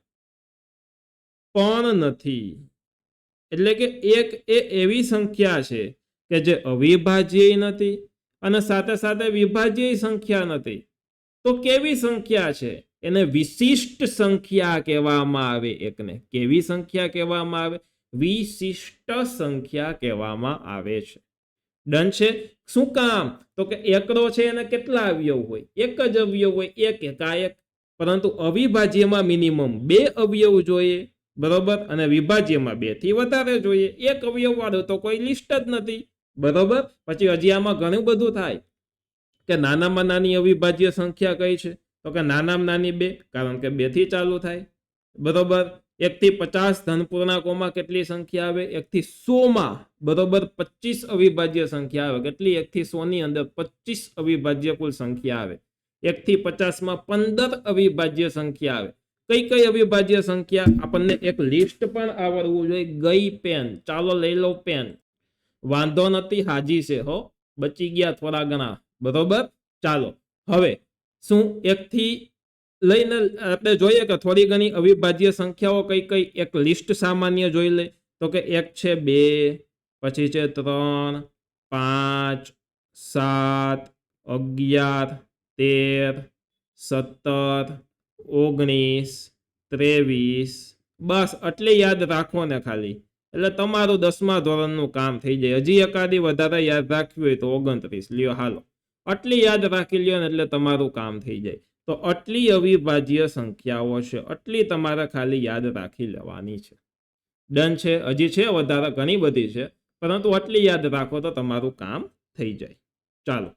પણ નથી. એટલે કે એક એ એવી સંખ્યા છે કે જે અવિભાજ્ય નથી અને સાથે સાથે વિભાજ્ય સંખ્યા નથી. તો કેવી સંખ્યા છે? એને વિશિષ્ટ સંખ્યા કહેવામાં આવે. એકને કેવી સંખ્યા કહેવામાં આવે? વિશિષ્ટ સંખ્યા કહેવામાં આવે છે. ડન છે. શું કામ? તો કે એકડો છે એને કેટલા અવયવ હોય? એક જ અવયવ હોય, એક એકાએક. પરંતુ અવિભાજ્યમાં મિનિમમ 2 અવયવ જોઈએ, બરોબર, અને વિભાજ્યમાં 2 થી વધારે જોઈએ. એક અવયવ વાળો તો કોઈ લિસ્ટ જ નથી, બરોબર. પછી હજી આમાં ઘણું બધું થાય કે નાનામાં નાની અવિભાજ્ય સંખ્યા કઈ છે? તો કે નાનામાં નાની 2, કારણ કે 2 થી ચાલુ થાય, બરોબર. 1 થી 50 ધન પૂર્ણાંકોમાં કેટલી સંખ્યા આવે? 1 થી 100 માં, બરોબર, 25 અવિભાજ્ય સંખ્યા આવે. કેટલી? 1 થી 100 ની અંદર 25 અવિભાજ્ય કુલ સંખ્યા આવે. 1 થી 50 માં 15 અવિભાજ્ય સંખ્યા આવે. કઈ કઈ અવિભાજ્ય સંખ્યા? આપણને એક લિસ્ટ પણ આવડવું જોઈએ. ગઈ પેન, ચાલો લઈ લો પેન. વાંધો નથી, હાજી છે હો, બચી ગયા થોડા ઘણા, બરોબર. ચાલો હવે શું 1 થી લઈને આપણે જોઈએ કે થોડી ઘણી અવિભાજ્ય સંખ્યાઓ કઈ કઈ, એક લિસ્ટ સામાન્ય જોઈ લે. તો કે 1 છે 2, પછી છે 3, 5, 7, 11, 13, 17, 19, 23. બસ આટલી યાદ રાખો ને ખાલી, એટલે તમારું 10મા ધોરણનું કામ થઈ જાય. હજી એકાદી વધારે યાદ રાખવી હોય તો 29 લ્યો. હાલો, આટલી યાદ રાખી લ્યો ને એટલે તમારું કામ થઈ જાય. તો આટલી અવિભાજ્ય સંખ્યાઓ છે, આટલી તમારે ખાલી યાદ રાખી લેવાની છે. ડન છે. હજી છે વધારે, ઘણી બધી છે, પરંતુ આટલી યાદ રાખો તો તમારું કામ થઈ જાય. ચાલો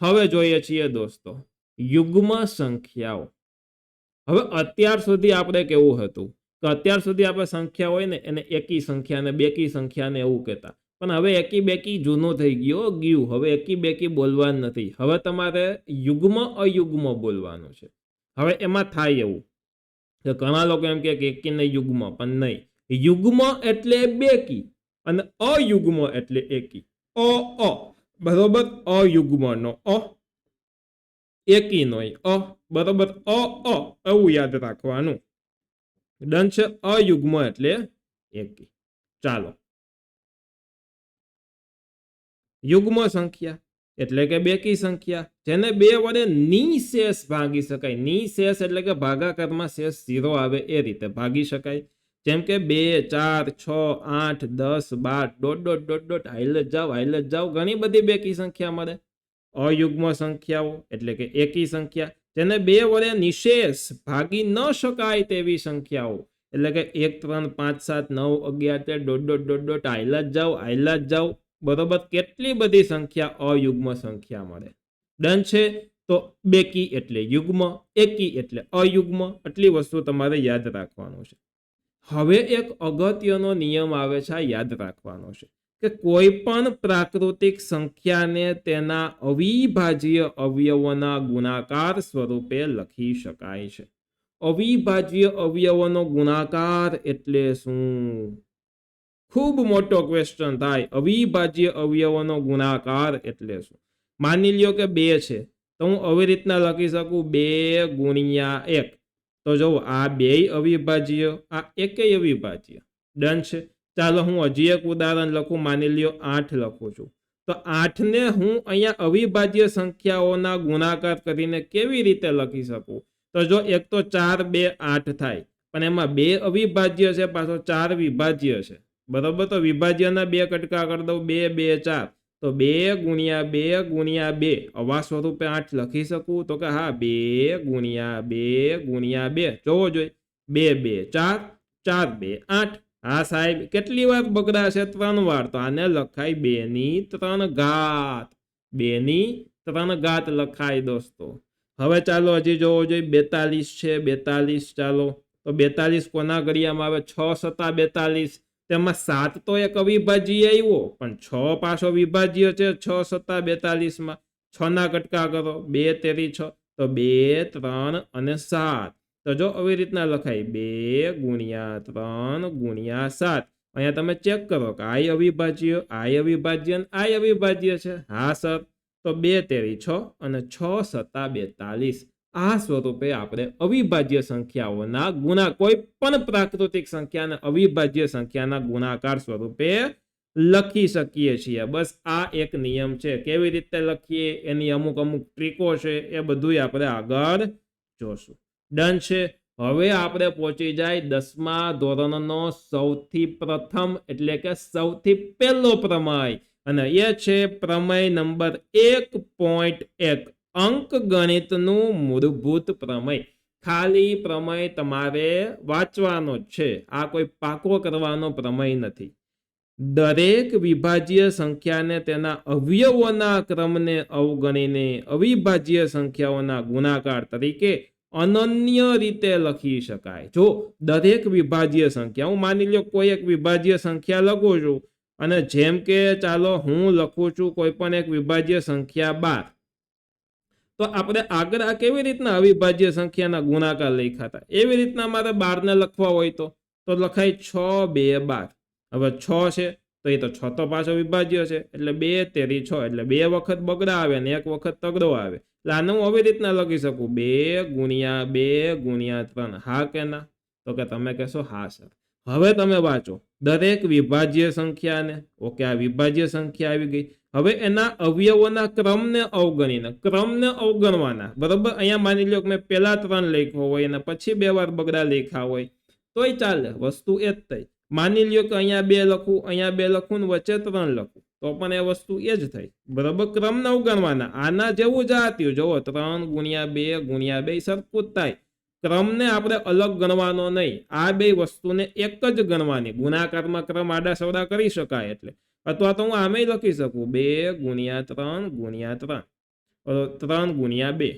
હવે જોઈએ છીએ દોસ્તો યુગ્મ સંખ્યાઓ. હવે અત્યાર સુધી આપણે કેવું હતું કે અત્યાર સુધી આપણે સંખ્યા હોય ને એને એકી સંખ્યા ને બેકી સંખ્યા ને એવું કહેતા. પણ હવે એકી બેકી જૂનું થઈ ગયું. હવે એકી બેકી બોલવાનું નથી. હવે તમારે યુગ્મ અયુગ્મ બોલવાનું છે. હવે એમાં થાય એવું કે ઘણા લોકો એમ કે એકી ને યુગ્મ, પણ નહીં. યુગ્મ એટલે બેકી અને અયુગ્મ એટલે એકી. બરોબર, અયુગ્મ નો એકી નો બરોબર, એવું યાદ રાખવાનું. ડન છે. અયુગ્મ એટલે એકી. ચાલો, યુગ્મ સંખ્યા એટલે કે બેકી સંખ્યા જેને 2 વડે નિશેષ ભાગી શકાય. નિશેષ એટલે કે ભાગાકારમાં શેષ 0 આવે એ રીતે ભાગી શકાય. જેમ કે 2, 4, 6, 8, 10, 12... હાઈલ જ જાઓ, ઘણી બધી બેકી સંખ્યા મળે. અયુગ્મ સંખ્યાઓ એટલે કે એકી સંખ્યા જેને 2 વડે નિશેષ ભાગી ન શકાય તેવી સંખ્યાઓ, એટલે કે 1, 3, 5, 7, 9, 11... હાઈલ જ જાઓ, બરોબર. કેટલી બધી સંખ્યા અયુગ્મ સંખ્યા મળે. ડન છે. તો બેકી એટલે યુગ્મ, એકી એટલે અયુગ્મ. આટલી વસ્તુ તમારે યાદ રાખવાનું છે. હવે એક અગત્યનો નિયમ આવે છે, યાદ રાખવાનો છે કે કોઈ પણ પ્રાકૃતિક સંખ્યાને તેના અવિભાજ્ય અવયવોના ગુણાકાર સ્વરૂપે લખી શકાય છે. અવિભાજ્ય અવયવોનો ગુણાકાર એટલે શું? ખૂબ મોટો ક્વેશ્ચન થાય. અવિભાજ્ય અવયવોનો ગુણાકાર એટલે શું? માની લ્યો કે 2 છે, તો હું આવી રીતના લખી શકું 2 ગુણ્યા 1. તો જો આ 2 અવિભાજ્ય, આ એકેય અવિભાજ્ય. ડન છે. ચાલો હું હજી એક ઉદાહરણ લખું. માની લ્યો 8 લખું છું. તો 8 ને હું અહીંયા અવિભાજ્ય સંખ્યાઓના ગુણાકાર કરીને કેવી રીતે લખી શકું? તો જો એક તો 4, 2, 8 થાય, પણ એમાં 2 અવિભાજ્ય છે, પાછો 4 વિભાજ્ય છે, બરોબર. તો વિભાજ્યના 2 કટકા કરી દઉં, 2, 2, 4. તો 2 ગુણ્યા 2 ગુણ્યા 2 આવા સ્વરૂપે 8 લખી શકું? તો કે હા, 2 ગુણ્યા 2 ગુણ્યા 2. જોવો જોઈએ, 2, 2, 4, 4, 2, 8. હા સાહેબ, કેટલી વાર બગડાશે? 3 વાર. તો આને લખાય 2 ની 3 ઘાત. 2 ની 3 ઘાત લખાય દોસ્તો. હવે ચાલો હજી જોવો જોઈએ 42 છે. 42 ચાલો, તો 42 કોના ઘડિયામાં આવે? 6 × 42. તેમાં 7 તો એક અવિભાજ્ય આવ્યો, પણ 6 પાછો વિભાજ્ય છે. 6 × 42 માં 6 ના કટકા કરો, 2 તેરી 6. તો 2, 3 અને 7. તો જો આવી રીતના લખાય 2 ગુણ્યા 3 ગુણ્યા 7. અહીંયા તમે ચેક કરો કે આ અવિભાજ્ય, આ અવિભાજ્ય, આ અવિભાજ્ય છે. હા સર. તો 2 તેરી 6 અને 6 × 42. આ સ્વરૂપે આપણે અવિભાજ્ય સંખ્યાઓના કોઈ પણ પ્રાકૃતિક સંખ્યાને અવિભાજ્ય સંખ્યાના ગુણાકાર સ્વરૂપે લખી શકીએ છીએ. બસ આ એક નિયમ છે. કેવી રીતે લખીએ એની અમુક ટ્રીકો છે, એ બધું આપણે આગળ જોશું. ડન છે. હવે આપણે પહોંચી જાય 10મા ધોરણનો સૌથી પ્રથમ એટલે કે સૌથી પહેલો પ્રમેય, અને એ છે પ્રમેય નંબર 1.1 અંક ગણિતનું મૂળભૂત પ્રમેય. ખાલી પ્રમેય તમારે વાંચવાનો જ છે, આ કોઈ પાકો કરવાનો પ્રમેય નથી. દરેક વિભાજ્ય સંખ્યાને તેના અવયવોના ક્રમને અવગણીને અવિભાજ્ય સંખ્યાઓના ગુણાકાર તરીકે અનન્ય રીતે લખી શકાય. જો દરેક વિભાજ્ય સંખ્યા, હું માની લો કોઈ એક વિભાજ્ય સંખ્યા લખું છું, અને જેમ કે ચાલો હું લખું છું કોઈ પણ એક વિભાજ્ય સંખ્યા 12, તો આપણે આગળ આ કેવી રીતના અવિભાજ્ય સંખ્યાના ગુણાકાર લખ્યા હતા, એવી રીતના મારે 12 ને લખવા હોય તો લખાય 6 2 12. હવે 6 છે તો એ તો 6 તો પાછો વિભાજ્ય છે, એટલે 2 તેરી 6, એટલે 2 વખત બગડા આવે ને 1 વખત તગડો આવે. એટલે આને હું આવી રીતના લખી શકું 2 ગુણ્યા 2 ગુણ્યા 3. હા કે ના? તો કે તમે કહેશો હા સર. હવે તમે વાંચો દરેક વિભાજ્ય સંખ્યાને, ઓકે આ વિભાજ્ય સંખ્યા આવી ગઈ. હવે એના અવયવોના ક્રમને અવગણવાના, બરોબર. અહીંયા માની લો કે મેં પહેલા 3 લખ્યો હોય અને પછી 2 વાર બગડા લખ્યા હોય તોય ચાલે, વસ્તુ એ જ થઈ. માની લ્યો કે અહીંયા 2 લખું, અહીંયા 2 લખું ને વચ્ચે 3 લખું, તો પણ એ વસ્તુ એ જ થઈ, બરોબર. ક્રમને અવગણવાના. આના જેવું જ આત્યું, જોવો 3 ગુણ્યા 2 ગુણ્યા 2 સરખું જ થાય. ક્રમને આપણે અલગ ગણવાનો નહીં, આ બે વસ્તુને એક જ ગણવાની. ગુણાકારમાં ક્રમ આડા સવડા કરી શકાય એટલે, અથવા તો હું આમે લખી શકું 2 ગુણ્યા 3 ગુણ્યા 3, 3 ગુણ્યા 2.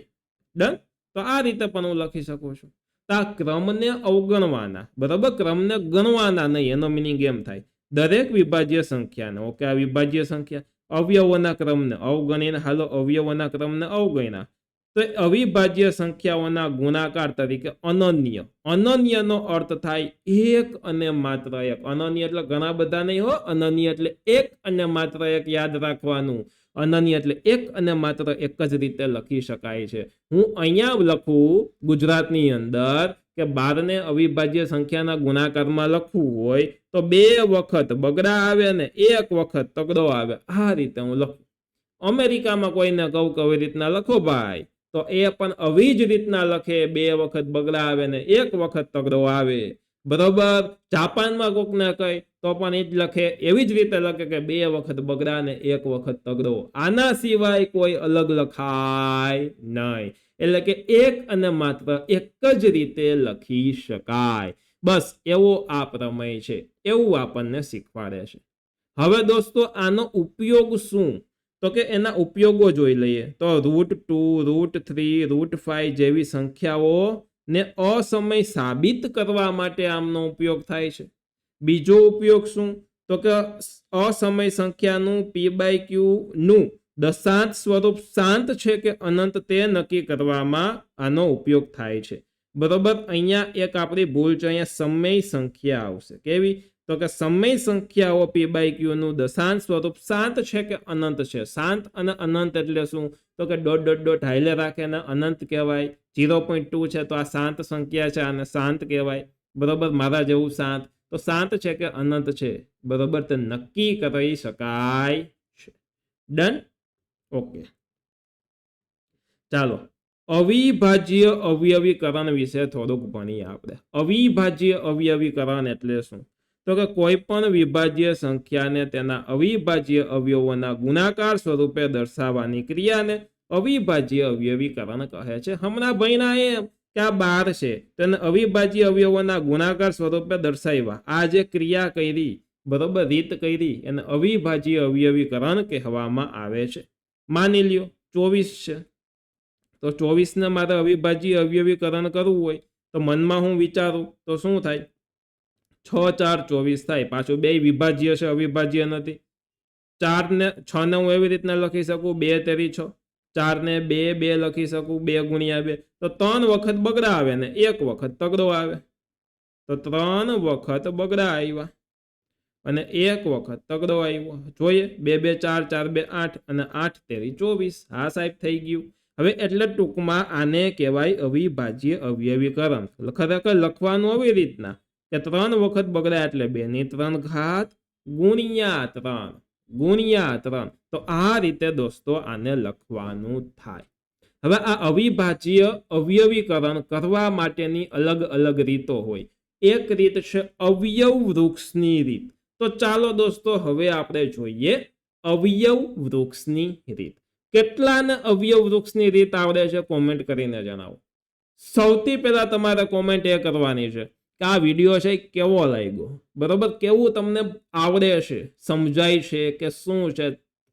ડન. તો આ રીતે પણ હું લખી શકું છું. આ ક્રમને અવગણવાના, બરાબર. ક્રમને ગણવાના નહીં, એનો મિનિંગ એમ થાય દરેક વિભાજ્ય સંખ્યાને, ઓકે આ વિભાજ્ય સંખ્યા અવયવોના ક્રમને અવગણીને, હાલો અવયવોના ક્રમને અવગણ્યા, તો અવિભાજ્ય સંખ્યાઓના ગુણાકાર તરીકે અનન્ય. અનન્યનો અર્થ થાય એક અને માત્ર એક. અનન્ય એટલે ઘણા બધા નહીં હો, અનન્ય એટલે એક અને માત્ર એક. યાદ રાખવાનું, અનન્ય એટલે એક અને માત્ર એક જ રીતે લખી શકાય છે. હું અહીંયા લખું ગુજરાતની અંદર કે 12 ને અવિભાજ્ય સંખ્યાના ગુણાકારમાં લખવું હોય તો 2 વખત બગડા આવે ને 1 વખત તગડો આવે, આ રીતે હું લખું. અમેરિકામાં કોઈને કહું કે આવી રીતના લખો ભાઈ, તો એ પણ આવી જ રીતના લખે, 2 વખત બગડા આવે ને 1 વખત તગડો આવે, બરોબર. જાપાનમાં કોકને કહે તો પણ એ જ લખે, એવી જ રીતે લખે કે 2 વખત બગડા ને 1 વખત તગડો. આના સિવાય કોઈ અલગ લખાય નહીં. એટલે કે એક અને માત્ર એક જ રીતે લખી શકાય. બસ એવો આ પ્રમેય છે, એવું આપણને શીખવાડે છે. હવે દોસ્તો આનો ઉપયોગ શું? તો કે એના ઉપયોગો જોઈ લઈએ. તો √2, √3, √5 જેવી સંખ્યાઓ ને અસમય સાબિત કરવા માટે આમનો ઉપયોગ થાય છે. બીજો ઉપયોગ શું? તો કે અસમય સંખ્યાનું p/q નું દશાંશ સ્વરૂપ શાંત છે કે અનંત તે નક્કી કરવામાં આનો ઉપયોગ થાય છે, બરોબર. અહીંયા એક આપણી ભૂલ છે, અહીંયા સમય સંખ્યા આવશે. કેવી? તો કે સમય સંખ્યાઓ p/q નું દશાંશ સ્વરૂપ શાંત છે કે અનંત છે. શાંત અને અનંત એટલે શું? તો કે ... હાઈલે રાખે ને અનંત કહેવાય. 0.2 છે તો આ શાંત સંખ્યા છે, આને શાંત કહેવાય, બરોબર. મારા જેવું શાંત. તો શાંત છે કે અનંત છે, બરોબર, તે નક્કી કરી શકાય છે. ડન. ઓકે, ચાલો અવિભાજ્ય અવયવીકરણ વિશે થોડુંક ભણીએ આપણે. અવિભાજ્ય અવયવીકરણ એટલે શું? તો કે કોઈ પણ વિભાજ્ય સંખ્યાને તેના અવિભાજ્ય અવયવોના ગુણાકાર સ્વરૂપે દર્શાવવાની ક્રિયાને અવિભાજ્ય અવયવીકરણ કહે છે. હમણાં ભણ્યા એમ કે આ 12 છે, તેને અવિભાજ્ય અવયવોના ગુણાકાર સ્વરૂપે દર્શાવ્યા. આ જે ક્રિયા કરી, બરોબર, રીત કરી, એને અવિભાજ્ય અવયવીકરણ કહેવામાં આવે છે. માની લ્યો 24 છે, તો 24 ને મારે અવિભાજ્ય અવયવીકરણ કરવું હોય તો મનમાં હું વિચારું તો શું થાય? 6 4 24 થાય. પાછું 2 વિભાજ્ય છે, અવિભાજ્ય નથી. 4 ને 6 ને હું એવી રીતના લખી શકું 2 તેરી 6. 4 ને 2 2 લખી શકું 2 ગુણ્યા 2. તો 3 વખત બગડા આવે ને 1 વખત તગડો આવે, તો 3 વખત બગડા આવ્યા અને 1 વખત તગડો આવ્યો. જોઈએ 2 2 4 4 2 8 અને 8 તેરી 24. હા સાહેબ થઈ ગયું. હવે એટલે ટૂંકમાં આને કહેવાય અવિભાજ્ય અવયવીકરણ. ખરેખર લખવાનું આવી રીતના કે 3 વખત બગડ્યા એટલે 2 ની 3 ઘાત ગુણ્યા 3. તો આ રીતે દોસ્તો આને લખવાનું થાય. હવે આ અવિભાજ્ય અવયવીકરણ કરવા માટેની અલગ અલગ રીતો હોય. એક રીત છે અવયવ વૃક્ષની રીત. તો ચાલો દોસ્તો હવે આપણે જોઈએ અવયવ વૃક્ષની રીત. કેટલાને અવયવ વૃક્ષની રીત આવડે છે કોમેન્ટ કરીને જણાવો. સૌથી પહેલા તમારે કોમેન્ટ એ કરવાની છે કે આ વિડીયો છે કેવો લાગ્યો, બરોબર, કેવું તમને આવડે છે, સમજાય છે કે શું છે,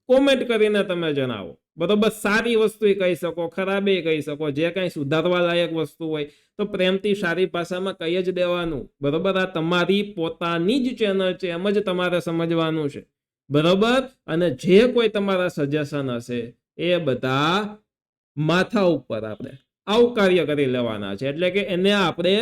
કોમેન્ટ કરીને તમે જણાવો. બરોબર, સારી વસ્તુ કહી શકો, ખરાબ કહી શકો, જે કંઈ સુધારવા લાયક વસ્તુ હોય તો પ્રેમથી સારી ભાષામાં કહી જ દેવાનું. બરોબર, આ તમારી પોતાની જ ચેનલ છે, એમ જ તમારે સમજવાનું છે. બરોબર, અને જે કોઈ તમારા સજેશન હશે એ બધા માથા ઉપર આપણે આવકાર્ય કરી લેવાના છે, એટલે કે એને આપણે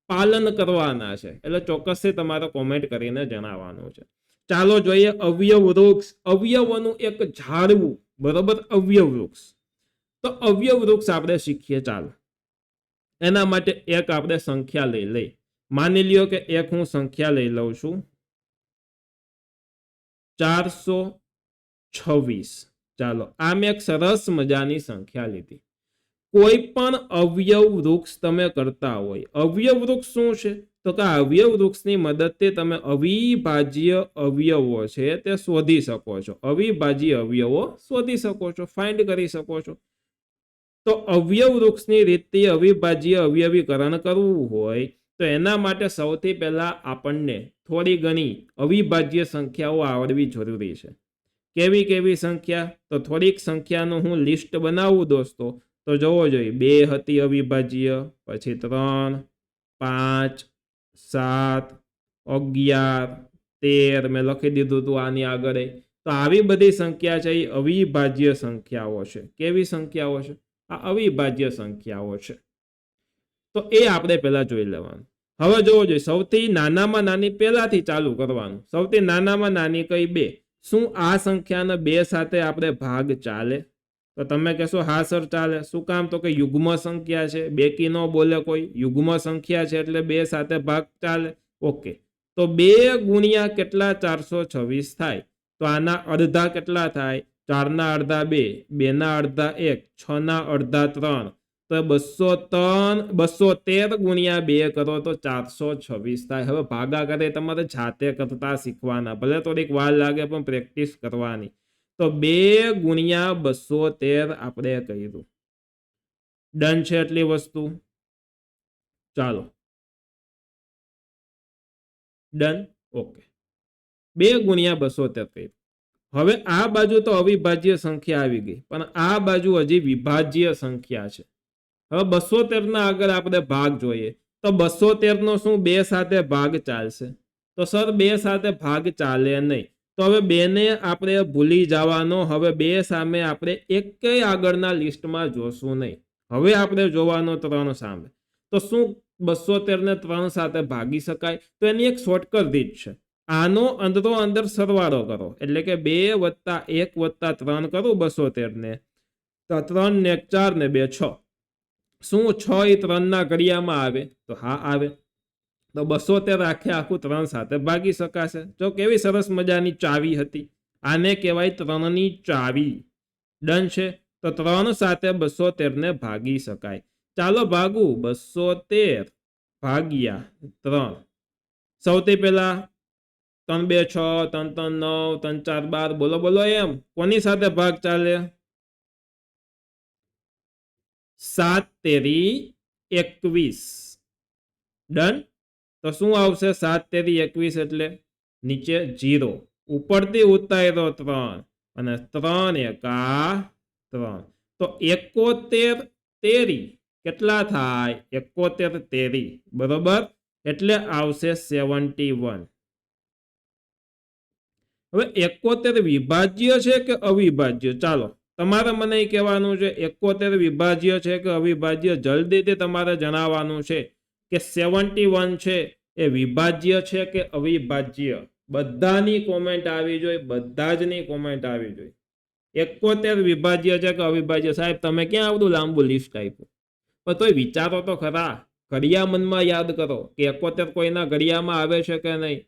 પાલન કરવાના છે. એટલે ચોક્કસથી તમારે કોમેન્ટ કરીને જણાવવાનું છે. ચાલો જોઈએ અવયવ વૃક્ષ, અવયવોનું એક ઝાડવું. બરોબર, અવયવ વૃક્ષ. તો અવયવ વૃક્ષ આપણે શીખીએ. ચાલો એના માટે એક આપણે સંખ્યા લઈ. માની લ્યો કે એક હું સંખ્યા લઈ લઉં છું 426. ચાલો આ મેં એક સરસ મજાની સંખ્યા લીધી. કોઈ પણ અવયવ વૃક્ષ તમે કરતા હોય, અવયવ વૃક્ષ શું છે તો કે અવયવ વૃક્ષની મદદથી તમે અવિભાજ્ય અવયવો છે તે શોધી શકો છો. અવિભાજ્ય અવયવો શોધી શકો છો, ફાઇન્ડ કરી શકો છો. તો અવયવ વૃક્ષની રીતથી અવિભાજ્ય અવયવીકરણ કરવું હોય તો એના માટે સૌથી પહેલા આપણને થોડી ઘણી અવિભાજ્ય સંખ્યાઓ આવડવી જરૂરી છે. કેવી સંખ્યા? તો થોડીક સંખ્યાનું હું લિસ્ટ બનાવું દોસ્તો. તો જોવો જોઈએ 2 હતી અવિભાજ્ય, પછી 3, 5, 7, 11, 13 મેં લખી દીધું હતું આની આગળ. તો આવી બધી સંખ્યા છે એ અવિભાજ્ય સંખ્યાઓ છે. કેવી સંખ્યાઓ છે? આ અવિભાજ્ય સંખ્યાઓ છે. તો એ આપણે પહેલા જોઈ લેવાનું. હવે જોવો જોઈએ સૌથી નાનામાં નાની પહેલાથી ચાલુ કરવાનું. સૌથી નાનામાં નાની કઈ 2. શું આ સંખ્યાના 2 સાથે આપણે ભાગ ચાલે? તો તમે કહેશો હા સર ચાલે. શું કામ? તો કે યુગ્મ સંખ્યા છે, બેકી ન બોલે કોઈ, યુગ્મ સંખ્યા છે એટલે 2 સાથે ભાગ ચાલે. ઓકે, તો 2 ગુણ્યા કેટલા? 426 થાય. તો આના અડધા કેટલા થાય? 4 ના અડધા 2, 2 ના અડધા 1, 6 ના અડધા 3. તો 213 ગુણ્યા 2 કરો તો 426 થાય. હવે ભાગાકાર તમારે જાતે કરતા શીખવાના, ભલે થોડીક વાર લાગે પણ પ્રેક્ટિસ કરવાની. તો 2 ગુણ્યા 213 આપણે કહ્યું. ડન છે એટલી વસ્તુ? ચાલો ડન. ઓકે, 2 ગુણ્યા 213 કહ્યું. હવે આ બાજુ તો અવિભાજ્ય સંખ્યા આવી ગઈ, પણ આ બાજુ હજી વિભાજ્ય સંખ્યા છે. હવે 213 ના આગળ આપણે ભાગ જોઈએ. તો 213 નો શું 2 સાથે ભાગ ચાલશે? તો સર 2 સાથે ભાગ ચાલે નહીં. તો હવે 2 ને આપણે ભૂલી જવાનો. હવે 2 સામે આપણે એકેય આગળના લિસ્ટમાં જોશું નહીં. હવે આપણે જોવાનો 3 સામે. તો શું 213 ને 3 સાથે ભાગી શકાય? તો એની એક શોર્ટકટ રીત છે. આનો અંદરો અંદર સરવાળો કરો, એટલે કે 2 + 1 + 3 કરું 213 ને, તો 3 ને 1 4 ને 2 6. શું 6 એ 3 ના ઘડિયામાં આવે? તો હા આવે. તો 213 આખે આખું 3 સાથે ભાગી શકાશે. જો કેવી સરસ મજાની ચાવી હતી. આને કહેવાય 3 ની ચાવી. ડન છે. તો 3 સાથે 213 ને ભાગી શકાય. ચાલો ભાગું 213 ભાગ્યા 3. સૌથી પહેલા 3 2 6, 3 3 9, 3 4 12. બોલો બોલો એમ કોની સાથે ભાગ ચાલે? 7 તેરી 21. ડન. તો શું આવશે? 7 તેરી 21 એટલે નીચે 0, ઉપરથી ઉતાર્યો 3 અને 3 એકા 3. તો 71 તેરી કેટલા થાય? 71 તેરી. બરોબર, એટલે આવશે 71. હવે 71 વિભાજ્ય છે કે અવિભાજ્ય? ચાલો તમારે મને કહેવાનું છે 71 વિભાજ્ય છે કે અવિભાજ્ય. જલ્દીથી તમારે જણાવવાનું છે કે 71 છે એ વિભાજ્ય છે કે અવિભાજ્ય. બધાની કોમેન્ટ આવી જોઈએ, બધા જની કોમેન્ટ આવી જોઈએ. 71 વિભાજ્ય છે કે અવિભાજ્ય? સાહેબ તમે ક્યાં આવડું લાંબુ લિસ્ટ આપ્યું? પણ તોય વિચારો તો ખરા, ઘડિયા મનમાં યાદ કરો કે 71 કોઈના ઘડિયામાં આવે છે કે નહીં.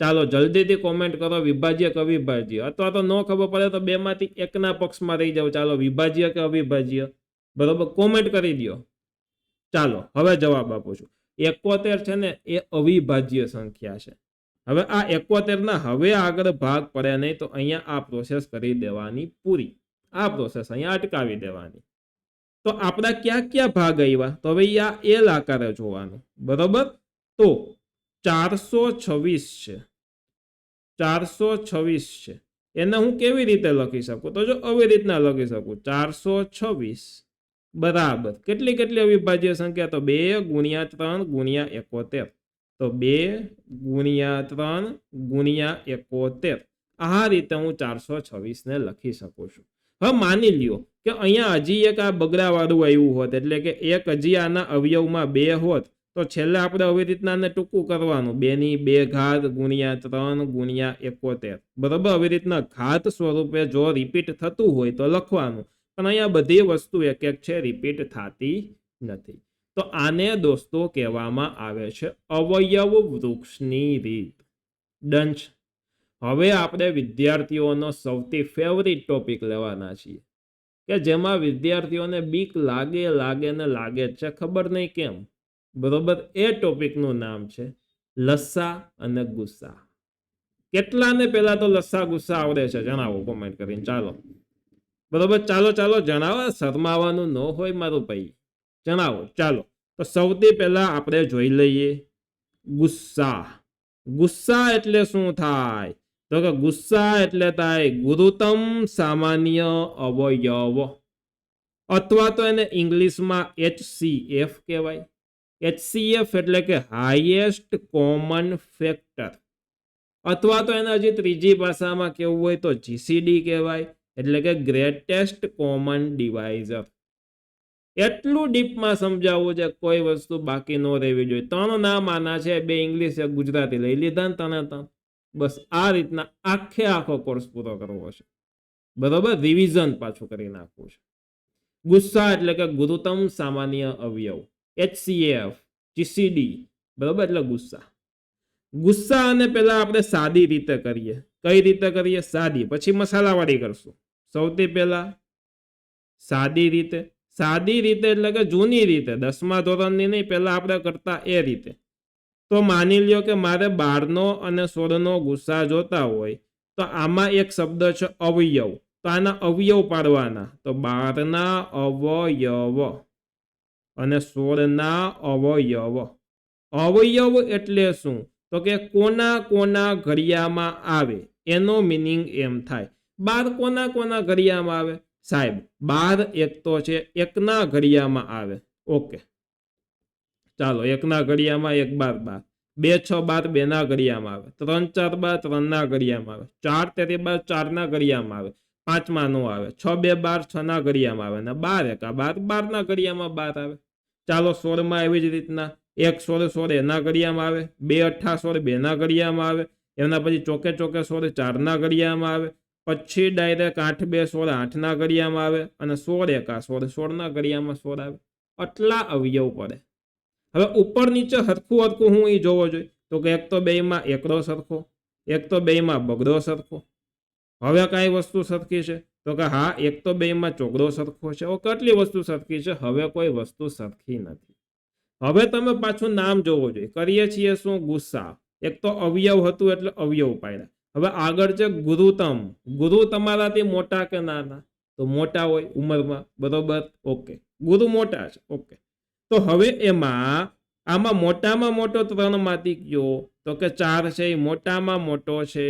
ચાલો જલ્દીથી કોમેન્ટ કરો, વિભાજ્ય કે અવિભાજ્ય. અથવા તો ન ખબર પડે તો બે માંથી એકના પક્ષમાં રહી જાવ. ચાલો વિભાજ્ય કે અવિભાજ્ય, બરોબર, કોમેન્ટ કરી દો. ચાલો હવે જવાબ આપું છું. 71 છે ને એ અવિભાજ્ય સંખ્યા છે. હવે આ 71 ના હવે આગળ ભાગ પડે નહીં તો અહીંયા આ પ્રોસેસ કરી દેવાની પૂરી. આ પ્રોસેસ અહીંયા અટકાવી દેવાની. તો આપણા ક્યાં ક્યાં ભાગ આવ્યા? તો હવે આ એલ આકારે જોવાનું, બરોબર. તો 426 છે, 426 છે. એને હું કેવી રીતે લખી શકું? તો જો આવી રીતના લખી શકું, 426 બરાબર કેટલી કેટલી અવિભાજ્ય સંખ્યા? તો 2 ગુણ્યા 3 ગુણ્યા 71. તો 2 ગુણ્યા 3 ગુણ્યા 71. આ રીતે હું 426 ને લખી શકું છું. હવે માની લ્યો કે અહીંયા હજી એક આ બગડાવાળું આવ્યું હોત, એટલે કે એક હજી આના અવયવમાં 2 હોત, તો છેલ્લે આપણે આવી રીતના ટૂંકું કરવાનું, 2 ની 2 ઘાત ગુણ્યા 3 ગુણ્યા 71, બરોબર. આવી રીતના ઘાત સ્વરૂપે જો રિપીટ થતું હોય તો લખવાનું, પણ અહીંયા બધી વસ્તુ એક એક છે, રિપીટ થતી નથી. તો આને દોસ્તો કહેવામાં આવે છે અવયવ વૃક્ષની રીત. ડન છે. હવે આપણે વિદ્યાર્થીઓનો સૌથી ફેવરિટ ટોપિક લેવાના છીએ, કે જેમાં વિદ્યાર્થીઓને બીક લાગે ને છે, ખબર નહીં કેમ, બરોબર. એ ટોપિકનું નામ છે લસ્સા અને ગુસ્સા. કેટલાને પહેલા તો લસ્સા ગુસ્સા આવડે છે? જણાવો કોમેન્ટ કરીને. ચાલો બરોબર, ચાલો જણાવો, શરમાવાનું ન હોય મારું ભાઈ, જણાવો. ચાલો તો સૌથી પહેલા આપણે જોઈ લઈએ ગુસ્સા. ગુસ્સા એટલે શું થાય? તો કે ગુસ્સા એટલે થાય ગુરુત્તમ સામાન્ય અવયવ, અથવા તો એને ઇંગ્લિશમાં HCF કહેવાય. HCF એટલે કે હાઈએસ્ટ કોમન ફેક્ટર, અથવા તો એને હજી ત્રીજી ભાષામાં કેવું હોય તો GCD કહેવાય, એટલે કે ગ્રેટેસ્ટ કોમન ડિવાઇઝર. એટલું ડીપમાં સમજાવવું છે, કોઈ વસ્તુ બાકી ન રહેવી જોઈએ. 3 નામ આના છે, 2 ઇંગ્લિશ 1 ગુજરાતી લઈ લીધા ને 3. બસ આ રીતના આખો કોર્સ પૂરો કરવો છે, બરોબર. રિવિઝન પાછું કરી નાખવું છે. ગુસ્સા એટલે કે ગુરુત્તમ સામાન્ય અવયવ, HCF, GCD, બરોબર, એટલે ગુસ્સા. ગુસ્સા અને પેલા આપણે સાદી રીતે કરીએ. કઈ રીતે કરીએ? સાદી, પછી મસાલાવાળી કરશું. સૌથી પહેલા સાદી રીતે. સાદી રીતે એટલે કે જૂની રીતે, 10મા ધોરણની નહીં, પહેલા આપણે કરતા એ રીતે. તો માની લ્યો કે મારે 12નો અને 16નો ગુસ્સા જોતા હોય, તો આમાં એક શબ્દ છે અવયવ, તો આના અવયવ પાડવાના. તો 12ના અવયવ અને 16ના અવયવ. અવયવ એટલે શું? તો કે કોના કોના ઘડિયામાં આવે, એનો મિનિંગ એમ થાય. 12 કોના કોના ઘડિયામાં આવે? સાહેબ 12 એક તો છે, એકના ઘડિયામાં આવે. ઓકે, ચાલો એકના ઘડિયામાં 1 12 12, 2 6 12 2ના ઘડિયામાં આવે, 3 4 12 3ના ઘડિયામાં આવે, 4 તેરી 12 4ના ઘડિયામાં આવે, 5માં નો આવે, 6 2 12 6ના ઘડિયામાં આવે, અને 12 1 12 12ના ઘડિયામાં 12 આવે. ચાલો 16માં એવી જ રીતના 1 16 16 એના ઘડિયામાં આવે, 2 18 16 2ના ઘડિયામાં આવે, એના પછી ચોકે ચોકે 16 4ના ઘડિયામાં આવે, પછી ડાયરેક્ટ 8 2 16 8ના ઘડિયામાં આવે, અને 16 1 16 16ના ઘડિયામાં 16 આવે. આટલા અવયવ પડે. હવે ઉપર નીચે હરખું હું એ જોવો જોઈએ. તો કે એક તો 2માં એકડો સરખો, એક તો 2માં બગડો સરખો. હવે કઈ વસ્તુ સરખી છે? તો કે હા, એક તો 2માં ચોગડો સરખો છે. કેટલી વસ્તુ સરખી છે? હવે કોઈ વસ્તુ સરખી નથી. હવે તમે પાછું નામ જોવો જોઈએ. કરીએ છીએ શું? ગુસ્સા. એક તો અવયવ હતું એટલે અવયવ પાડ્યા. હવે આગળ છે ગુરુત્તમ. ગુરુ તમારાથી મોટા કે નાના? તો મોટા હોય ઉંમરમાં, બરોબર. ઓકે, ગુરુ મોટા છે. ઓકે, તો હવે આમાં મોટામાં મોટો 3માંથી કયો? તો કે 4 છે, એ મોટામાં મોટો છે.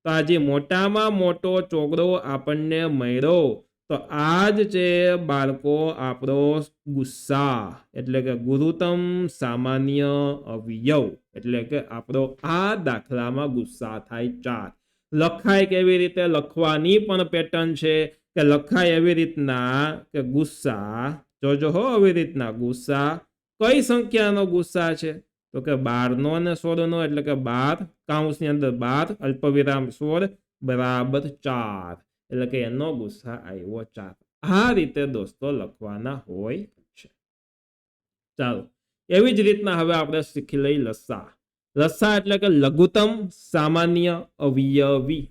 તો આ જે મોટામાં મોટો ચોગડો આપણને મળ્યો, તો આ જ છે બાળકો આપણો ગુસ્સા, એટલે કે ગુરુત્તમ સામાન્ય અવયવ. એટલે કે આપણો આ દાખલામાં ગુસ્સા થાય 4. લખાય કેવી રીતે? લખવાની પણ પેટર્ન છે, કે લખાય એવી રીતના કે ગુસ્સા, જોજો હો, આવી રીતના ગુસ્સા. કઈ સંખ્યાનો ગુસ્સા છે? તો કે 12નો અને 16નો, એટલે કે 12 કૌંસની અંદર 12 અલ્પવિરામ 16 બરાબર 4. એટલે કે એનો ગુસા આવ્યો 4. આ રીતે દોસ્તો લખવાના હોય છે. ચાલો, એવી જ રીતના હવે આપણે શીખી લઈ લસા. લસા એટલે કે લઘુત્તમ સામાન્ય અવયવી,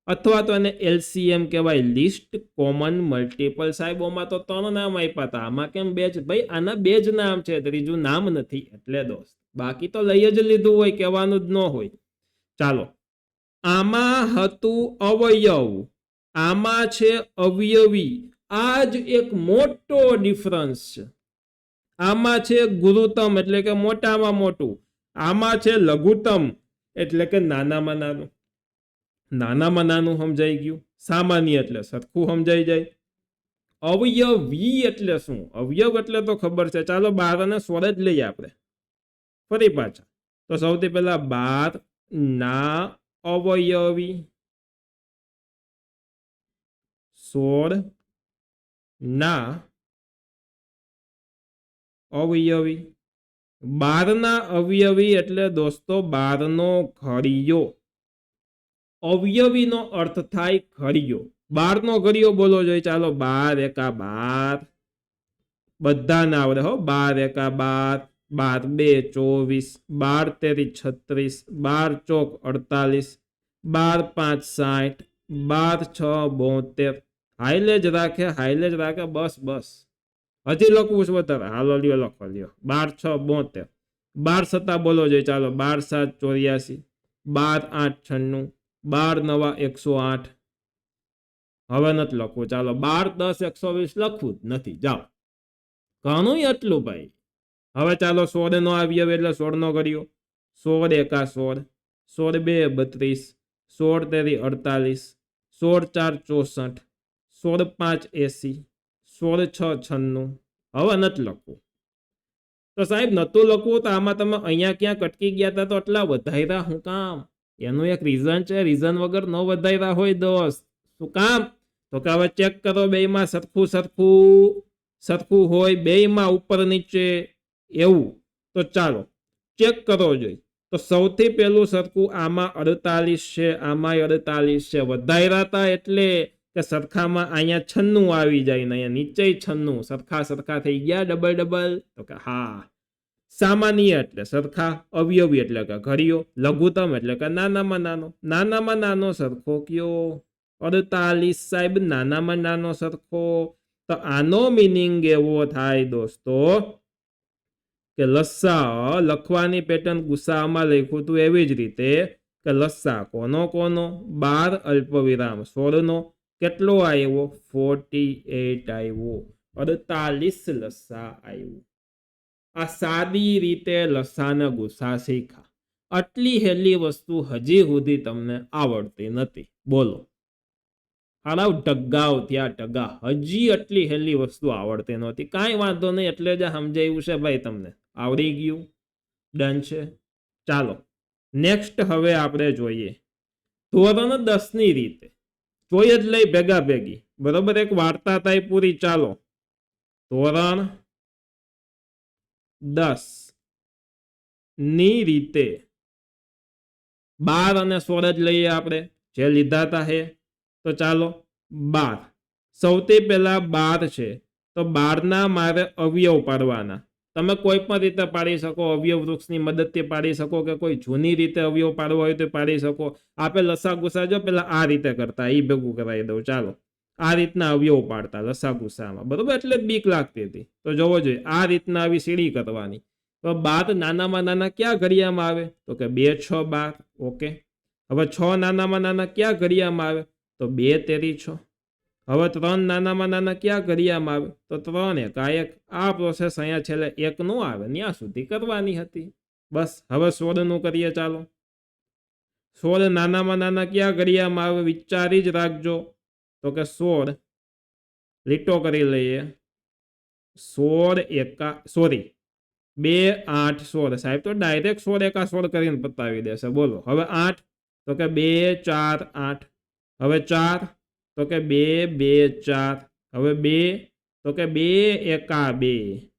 અથવા તો એને LCM કહેવાય, લિસ્ટ કોમન મલ્ટિપલ. સાહેબોમાં તો 3 નામ આપ્યા હતા, આમાં કેમ 2 જ? ભાઈ આના 2 જ નામ છે, ત્રીજું નામ નથી એટલે દોસ્ત. બાકી તો લઈ જ લીધું હોય, કહેવાનું જ ન હોય. ચાલો, આમાં હતું અવયવ, આમાં છે અવયવી. આ જ એક મોટો ડિફરન્સ છે. આમાં છે ગુરુત્તમ એટલે કે મોટામાં મોટું, આમાં છે લઘુત્તમ એટલે કે નાનામાં નાનું. નાનામાં નાનું સમજાઈ ગયું, સામાન્ય એટલે સરખું સમજાઈ જાય. અવયવી એટલે શું? અવયવ એટલે તો ખબર છે. ચાલો 12 અને 16 જ લઈએ આપણે ફરી પાછા. તો સૌથી પહેલા 12 ના અવયવી, 16 ના અવયવી. 12 ના અવયવી એટલે દોસ્તો 12 નો ઘડિયો. અવયવીનો અર્થ થાય ઘડિયો. 12 નો ઘડિયો બોલો જોઈએ. ચાલો, 12 એકા 12, બધાને આવડે હો. 12 એકા 12, 12 2 24, 12 તેરી 36, 12 ચોક 48, 12 5 60, 12 6 72. હાઈલે જ રાખે, હાઈલે જ રાખે. બસ બસ, હજી લખવું છે વધારે. હાલો લ્યો, લખો લ્યો. 12 6 72, 12 7 બોલો જોઈએ. ચાલો, 12 7 84, 12 8 96, 12 9 108. હવે નથી લખવું. ચાલો, 12 10 120 લખવું જ નથી. જાઓ, ઘણું એટલું ભાઈ. હવે ચાલો, 16 નો અવયવ એટલે 16 નો ઘડિયો. 16 એકા 16, 16 2 32, 16 તેરી 48, 16 4 64, 16 5 80, 16 6 96. હવે નથી લખવું. તો સાહેબ નતું લખવું તો આમાં તમે અહીંયા ક્યાં કટકી ગયા હતા, તો એટલા વધાર્યા શું કામ? એનું એક રીઝન છે. રીઝન વગર ન વધાર્યા હોય દોસ્ત. શું કામ? તો કે હવે ચેક કરો, બેયમાં સરખું સરખું સરખું હોય, બેયમાં ઉપર નીચે એવું. તો ચાલો ચેક કરો જોઈએ. તો સૌથી પહેલું સરખું આમાં 48 છે, આમાં 48 છે. વધાર્યા હતા એટલે કે સરખામાં અહીંયા 96 આવી જાય ને અહીંયા નીચે 96. સરખા સરખા થઈ ગયા, ડબલ ડબલ. તો કે હા. સામાન્ય એટલે સરખા, અવયવી એટલે કે ઘડિયો, લઘુત્તમ એટલે કે નાનામાં નાનો. નાનામાં નાનો સરખો કયો? 48 સાહેબ, નાનામાં નાનો સરખો. તો આનો મિનિંગ એવો થાય દોસ્તો કે લસા લખવાની પેટર્ન ગુસામાં લખ્યું હતું એવી જ રીતે કે લસા કોનો કોનો? 12 અલ્પવિરામ 16 નો કેટલો આવ્યો? 48 આવ્યો. 48 લસા આવ્યું. આ સાદી રીતે લસાના ગુસા શીખા. આટલી હેલી વસ્તુ હજી સુધી તમને આવડતી નથી. બોલો, હારાવ ટગાવ થયા, ટગા. હજી આટલી હેલી વસ્તુ આવડતી નહોતી. કાંઈ વાંધો નહીં, એટલે જ સમજાયું છે ભાઈ તમને. આવડી ગયું, ડન છે. ચાલો નેક્સ્ટ હવે આપણે જોઈએ ધોરણ 10 ની રીતે. જોઈએ જ લઈ ભેગા ભેગી, બરોબર? એક વાર્તા થાય પૂરી. ચાલો, ધોરણ 10 ની રીતે 12 અને 16 જ લઈએ આપણે, જે લીધા હતા હે. તો ચાલો, 12 સૌથી પહેલા 12 છે. તો 12 ના મારે અવયવ પાડવાના. તમે કોઈ પણ રીતે પાડી શકો. અવયવ વૃક્ષની મદદથી પાડી શકો, કે કોઈ જૂની રીતે અવયવ પાડવો હોય તો પાડી શકો. આપે લસા ગુસા જો પેલા આ રીતે કરતા, એ ભેગું કરાવી દઉં. ચાલો, આ રીતના અવયવ પાડતા લસા ગુસામાં, બરોબર? એટલે બીક લાગતી હતી. તો જોવો જોઈએ, આ રીતના આવી સીડી કરવાની. તો 12 નાનામાં નાના ક્યાં ઘડિયામાં આવે? તો કે 2 6 12. ઓકે. હવે 6 નાનામાં નાના ક્યાં ઘડિયામાં આવે? તો 2 તેરી 6. હવે 3 નાનામાં નાના ક્યાં ઘડિયામાં આવે? તો 3 એકા 1. આ પ્રોસેસ અહીંયા છેલ્લે 1 નો આવે ત્યાં સુધી કરવાની હતી. બસ. હવે 16 નું કરીએ. ચાલો, 16 નાનામાં નાના ક્યાં ઘડિયામાં આવે? વિચારી જ રાખજો. તો કે 16 લીટો કરી લઈએ. 16 એકા 2 8 16. સાહેબ તો ડાયરેક્ટ 16 એકા 16 કરીને પતાવી દેશે. બોલો હવે 8. તો કે 2 4 8. હવે 4. તો કે 2 2 4. હવે 2. તો કે 2 એકા 2.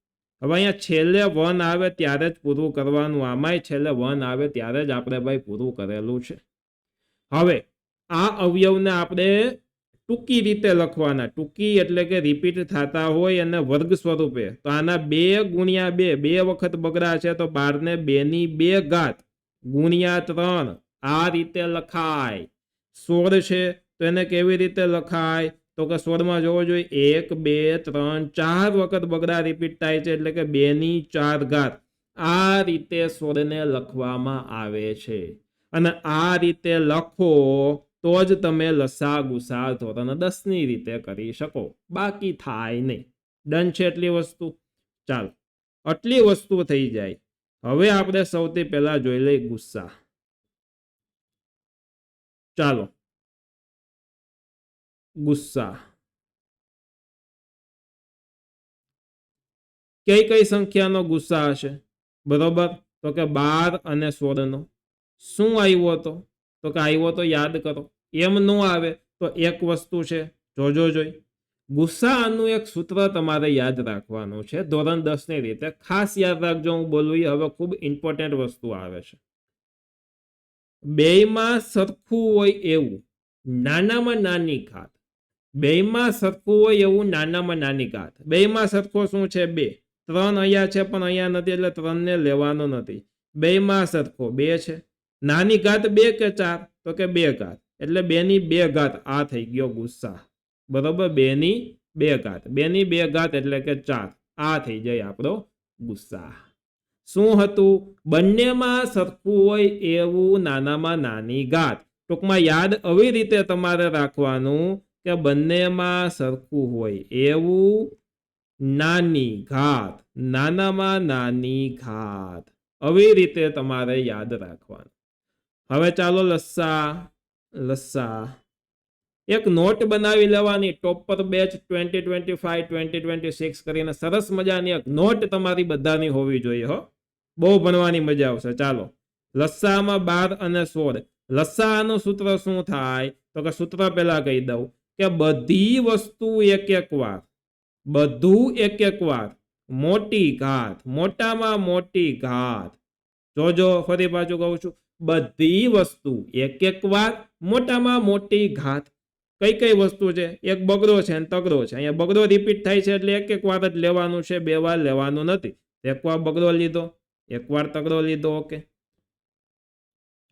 હવે અહીંયા છેલ્લે 1 આવે ત્યારે જ પૂરું કરવાનું. આમાંય છેલ્લે 1 આવે ત્યારે જ આપણે ભાઈ પૂરું કરેલું છે. હવે આ અવયવને આપણે ટૂંકી રીતે લખવાના. ટૂંકી એટલે કે રિપીટ થતા હોય અને વર્ગ સ્વરૂપે. તો આના 2 ગુણ્યા 2 2 વખત બગડા છે તો 12 ને 2 ની 2 ઘાત ગુણ્યા 3 આ રીતે લખાય. 16 છે તો એને કેવી રીતે લખાય? તો કે 16 માં જોવો જોઈએ 1 2 3 4 વખત બગડા રિપીટ થાય છે એટલે કે 2 ની 4 ઘાત. આ રીતે 16 ને લખવામાં આવે છે. અને આ રીતે લખો તો જ તમે લસા ગુસા ધોરણ 10 ની રીતે કરી શકો, બાકી થાય નહીં. ડન છે એટલી વસ્તુ? ચાલો, આટલી વસ્તુ થઈ જાય. હવે આપણે સૌથી પહેલા જોઈ લઈએ ગુસ્સા. ચાલો, ગુસ્સા કઈ કઈ સંખ્યાનો ગુસ્સા હશે? બરોબર, તો કે 12 અને 16 નો. શું આવ્યો હતો? તો કે આવ્યો તો યાદ કરો. એમ ન આવે તો એક વસ્તુ છે, જોજો જોઈ. ગુસ્સાનું એક સૂત્ર તમારે યાદ રાખવાનું છે ધોરણ 10 ની રીતે. ખાસ યાદ રાખજો, હું બોલું હવે ખૂબ ઇમ્પોર્ટન્ટ વસ્તુ આવે છે. બેયમાં સરખું હોય એવું નાનામાં નાની ઘાત. બેયમાં સરખું હોય એવું નાનામાં નાની ઘાત. બેયમાં સરખો શું છે? 2. 3 અહીંયા છે પણ અહીંયા નથી એટલે 3 ને લેવાનો નથી. બેયમાં સરખો 2 છે. નાની ઘાત 2 કે 4? તો કે 2 ઘાત એટલે 2 ની 2 ઘાત. આ થઈ ગયો ગુસ્સા. બરોબર, 2 ની 2 ઘાત. 2 ની 2 ઘાત એટલે કે 4. આ થઈ જાય આપણો ગુસ્સા. શું હતું? બંનેમાં સરખું હોય એવું નાનામાં નાની ઘાત. ટૂંકમાં યાદ આવી રીતે તમારે રાખવાનું કે બંનેમાં સરખું હોય એવું નાની ઘાત, નાનામાં નાની ઘાત. આવી રીતે તમારે યાદ રાખવાનું. હવે ચાલો લસ્સા. એક નોટ બનાવી લેવાની, ટોપર બેચ 2025-2026 કરીને સરસ મજાની એક નોટ તમારી બધાની હોવી જોઈએ હો. બહુ ભણવાની મજા આવશે. ચાલો, લસ્સામાં 12 અને 16. લસ્સાનું સૂત્ર શું થાય? તો કે સૂત્ર પહેલા કહી દઉં કે બધી વસ્તુ એક એક વાર, બધું એક એક વાર મોટી ઘાત, મોટામાં મોટી ઘાત. જોજો, ફરી પાછું કહું છું, બધી વસ્તુ એક એક વાર મોટામાં મોટી ઘાત. કઈ કઈ વસ્તુ છે? એક બગડો છે અને તગડો છે. અહીંયા બગડો રિપીટ થાય છે એટલે એક એક વાર જ લેવાનું છે, 2 વાર લેવાનું નથી. એક વાર બગડો લીધો, એક વાર તગડો લીધો. ઓકે,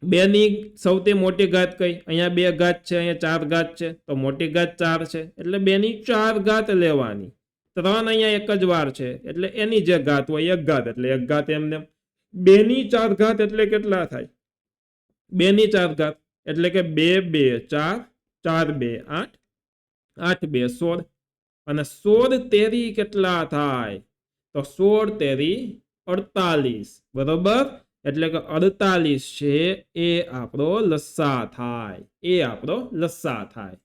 2 ની સૌથી મોટી ઘાત કઈ? અહીંયા 2 ઘાત છે, અહીંયા 4 ઘાત છે તો મોટી ઘાત 4 છે એટલે 2 ની 4 ઘાત લેવાની. 3 અહીંયા એક જ વાર છે એટલે એની જે ઘાત હોય 1 ઘાત એટલે 1 ઘાત. એમને 2 ની 4 ઘાત એટલે કેટલા થાય? 2 ની 4 ઘાત એટલે કે 2 2 4, 4 2 8, 8 2 16 અને 16 તેરી કેટલા થાય? તો 16 તેરી 48. બરોબર, એટલે કે 48 છે એ આપણો લસ્સા થાય.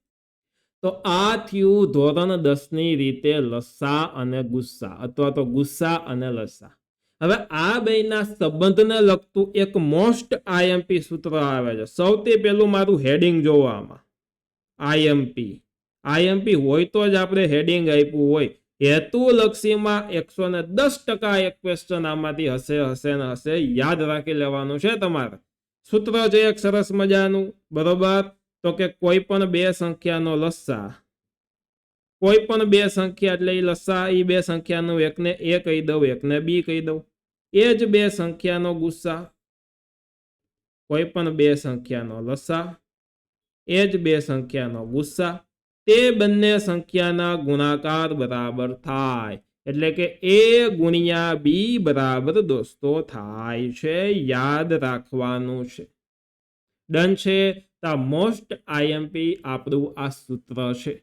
તો આ થયું ધોરણ 10 ની રીતે લસ્સા અને ગુસ્સા, અથવા તો ગુસ્સા અને લસ્સા. હવે આ બેના સંબંધને લગતું એક મોસ્ટ આઈએમપી સૂત્ર આવે છે. સૌથી પહેલું મારું હેડિંગ જોવામાં, આઈએમપી હોય તો જ આપણે હેડિંગ આપ્યું હોય. હેતુલક્ષીમાં 110% એક ક્વેશ્ચન આમાંથી હશે. યાદ રાખી લેવાનું છે તમારે. સૂત્ર છે એક સરસ મજાનું. બરોબર, તો કે કોઈ પણ 2 સંખ્યાનો લસ્સા, કોઈ પણ 2 સંખ્યા એટલે એ લસ્સા, એ 2 સંખ્યાનું એકને A કહી દઉં, એકને B કહી દઉં. એ જ 2 સંખ્યાનો ગુસ્સા, કોઈ પણ 2 સંખ્યાનો લસ્સા, એ જ 2 સંખ્યાનો ગુસ્સા, તે બંને સંખ્યાના ગુણાકાર બરાબર થાય. એટલે કે A ગુણ્યા B બરાબર દોસ્તો થાય છે. યાદ રાખવાનું છે. ડન છે? મોસ્ટ આઈએમપી આપણું આ સૂત્ર છે.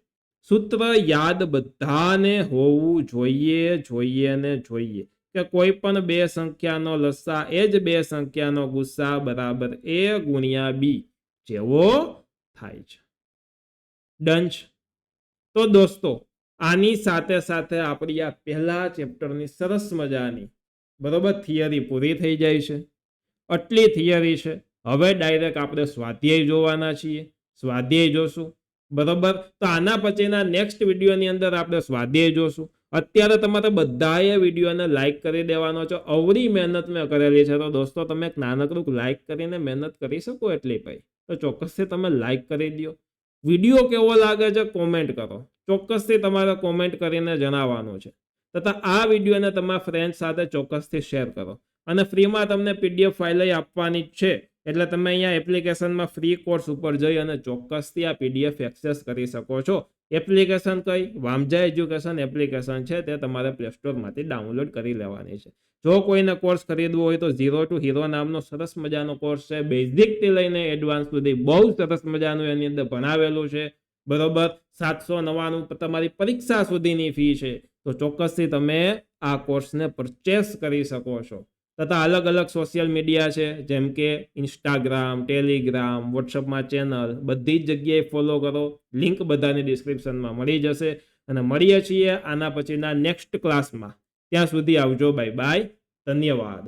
સૂત્ર યાદ બધાને હોવું જોઈએ કે કોઈ પણ 2 સંખ્યાનો લસ્સા એ જ 2 સંખ્યાનો ગુસ્સા બરાબર A ગુણ્યા B જેવો થાય છે. ડન છે? તો દોસ્તો, આની સાથે સાથે આપણી આ પહેલા ચેપ્ટરની સરસ મજાની બરોબર થિયરી પૂરી થઈ જાય છે. આટલી થિયરી છે. હવે ડાયરેક્ટ આપણે સ્વાધ્યાય જોવાના છીએ. સ્વાધ્યાય જોશું. બરોબર, તો આના પછીના નેક્સ્ટ વિડીયોની અંદર આપણે સ્વાધ્યાય જોશું. અત્યારે તમારે બધાએ વિડીયોને લાઈક કરી દેવાનો છે. અવળી મહેનત મેં કરેલી છે તો દોસ્તો તમે નાનકડું લાઈક કરીને મહેનત કરી શકો એટલી ભાઈ, તો ચોક્કસથી તમે લાઈક કરી દો. વિડીયો કેવો લાગે છે કોમેન્ટ કરો, ચોક્કસથી તમારે કોમેન્ટ કરીને જણાવવાનું છે. તથા આ વિડીયોને તમારા ફ્રેન્ડ સાથે ચોક્કસથી શેર કરો. અને ફ્રીમાં તમને પીડીએફ ફાઇલ આપવાની જ છે, એટલે તમે અહીંયા એપ્લિકેશનમાં ફ્રી કોર્સ ઉપર જઈ અને ચોક્કસથી આ પીડીએફ એક્સેસ કરી શકો છો. એપ્લિકેશન કઈ? વામજા એજ્યુકેશન એપ્લિકેશન છે, તે તમારે પ્લે સ્ટોરમાંથી ડાઉનલોડ કરી લેવાની છે. જો કોઈને કોર્સ ખરીદવો હોય તો ઝીરો ટુ હીરો નામનો સરસ મજાનો કોર્સ છે. બેઝિકથી લઈને એડવાન્સ સુધી બહુ સરસ મજાનું એની અંદર ભણાવેલું છે. બરોબર, 799 તમારી પરીક્ષા સુધીની ફી છે. તો ચોક્કસથી તમે આ કોર્સને પરચેસ કરી શકો છો. તથા અલગ અલગ સોશિયલ મીડિયા છે, જેમ કે ઇન્સ્ટાગ્રામ, ટેલિગ્રામ, વોટ્સઅપમાં ચેનલ, બધી જ જગ્યાએ ફોલો કરો. લિંક બધાની ડિસ્ક્રિપ્શનમાં મળી જશે. અને મળીએ છીએ આના પછીના નેક્સ્ટ ક્લાસમાં. ત્યાં સુધી આવજો. Bye bye. ધન્યવાદ.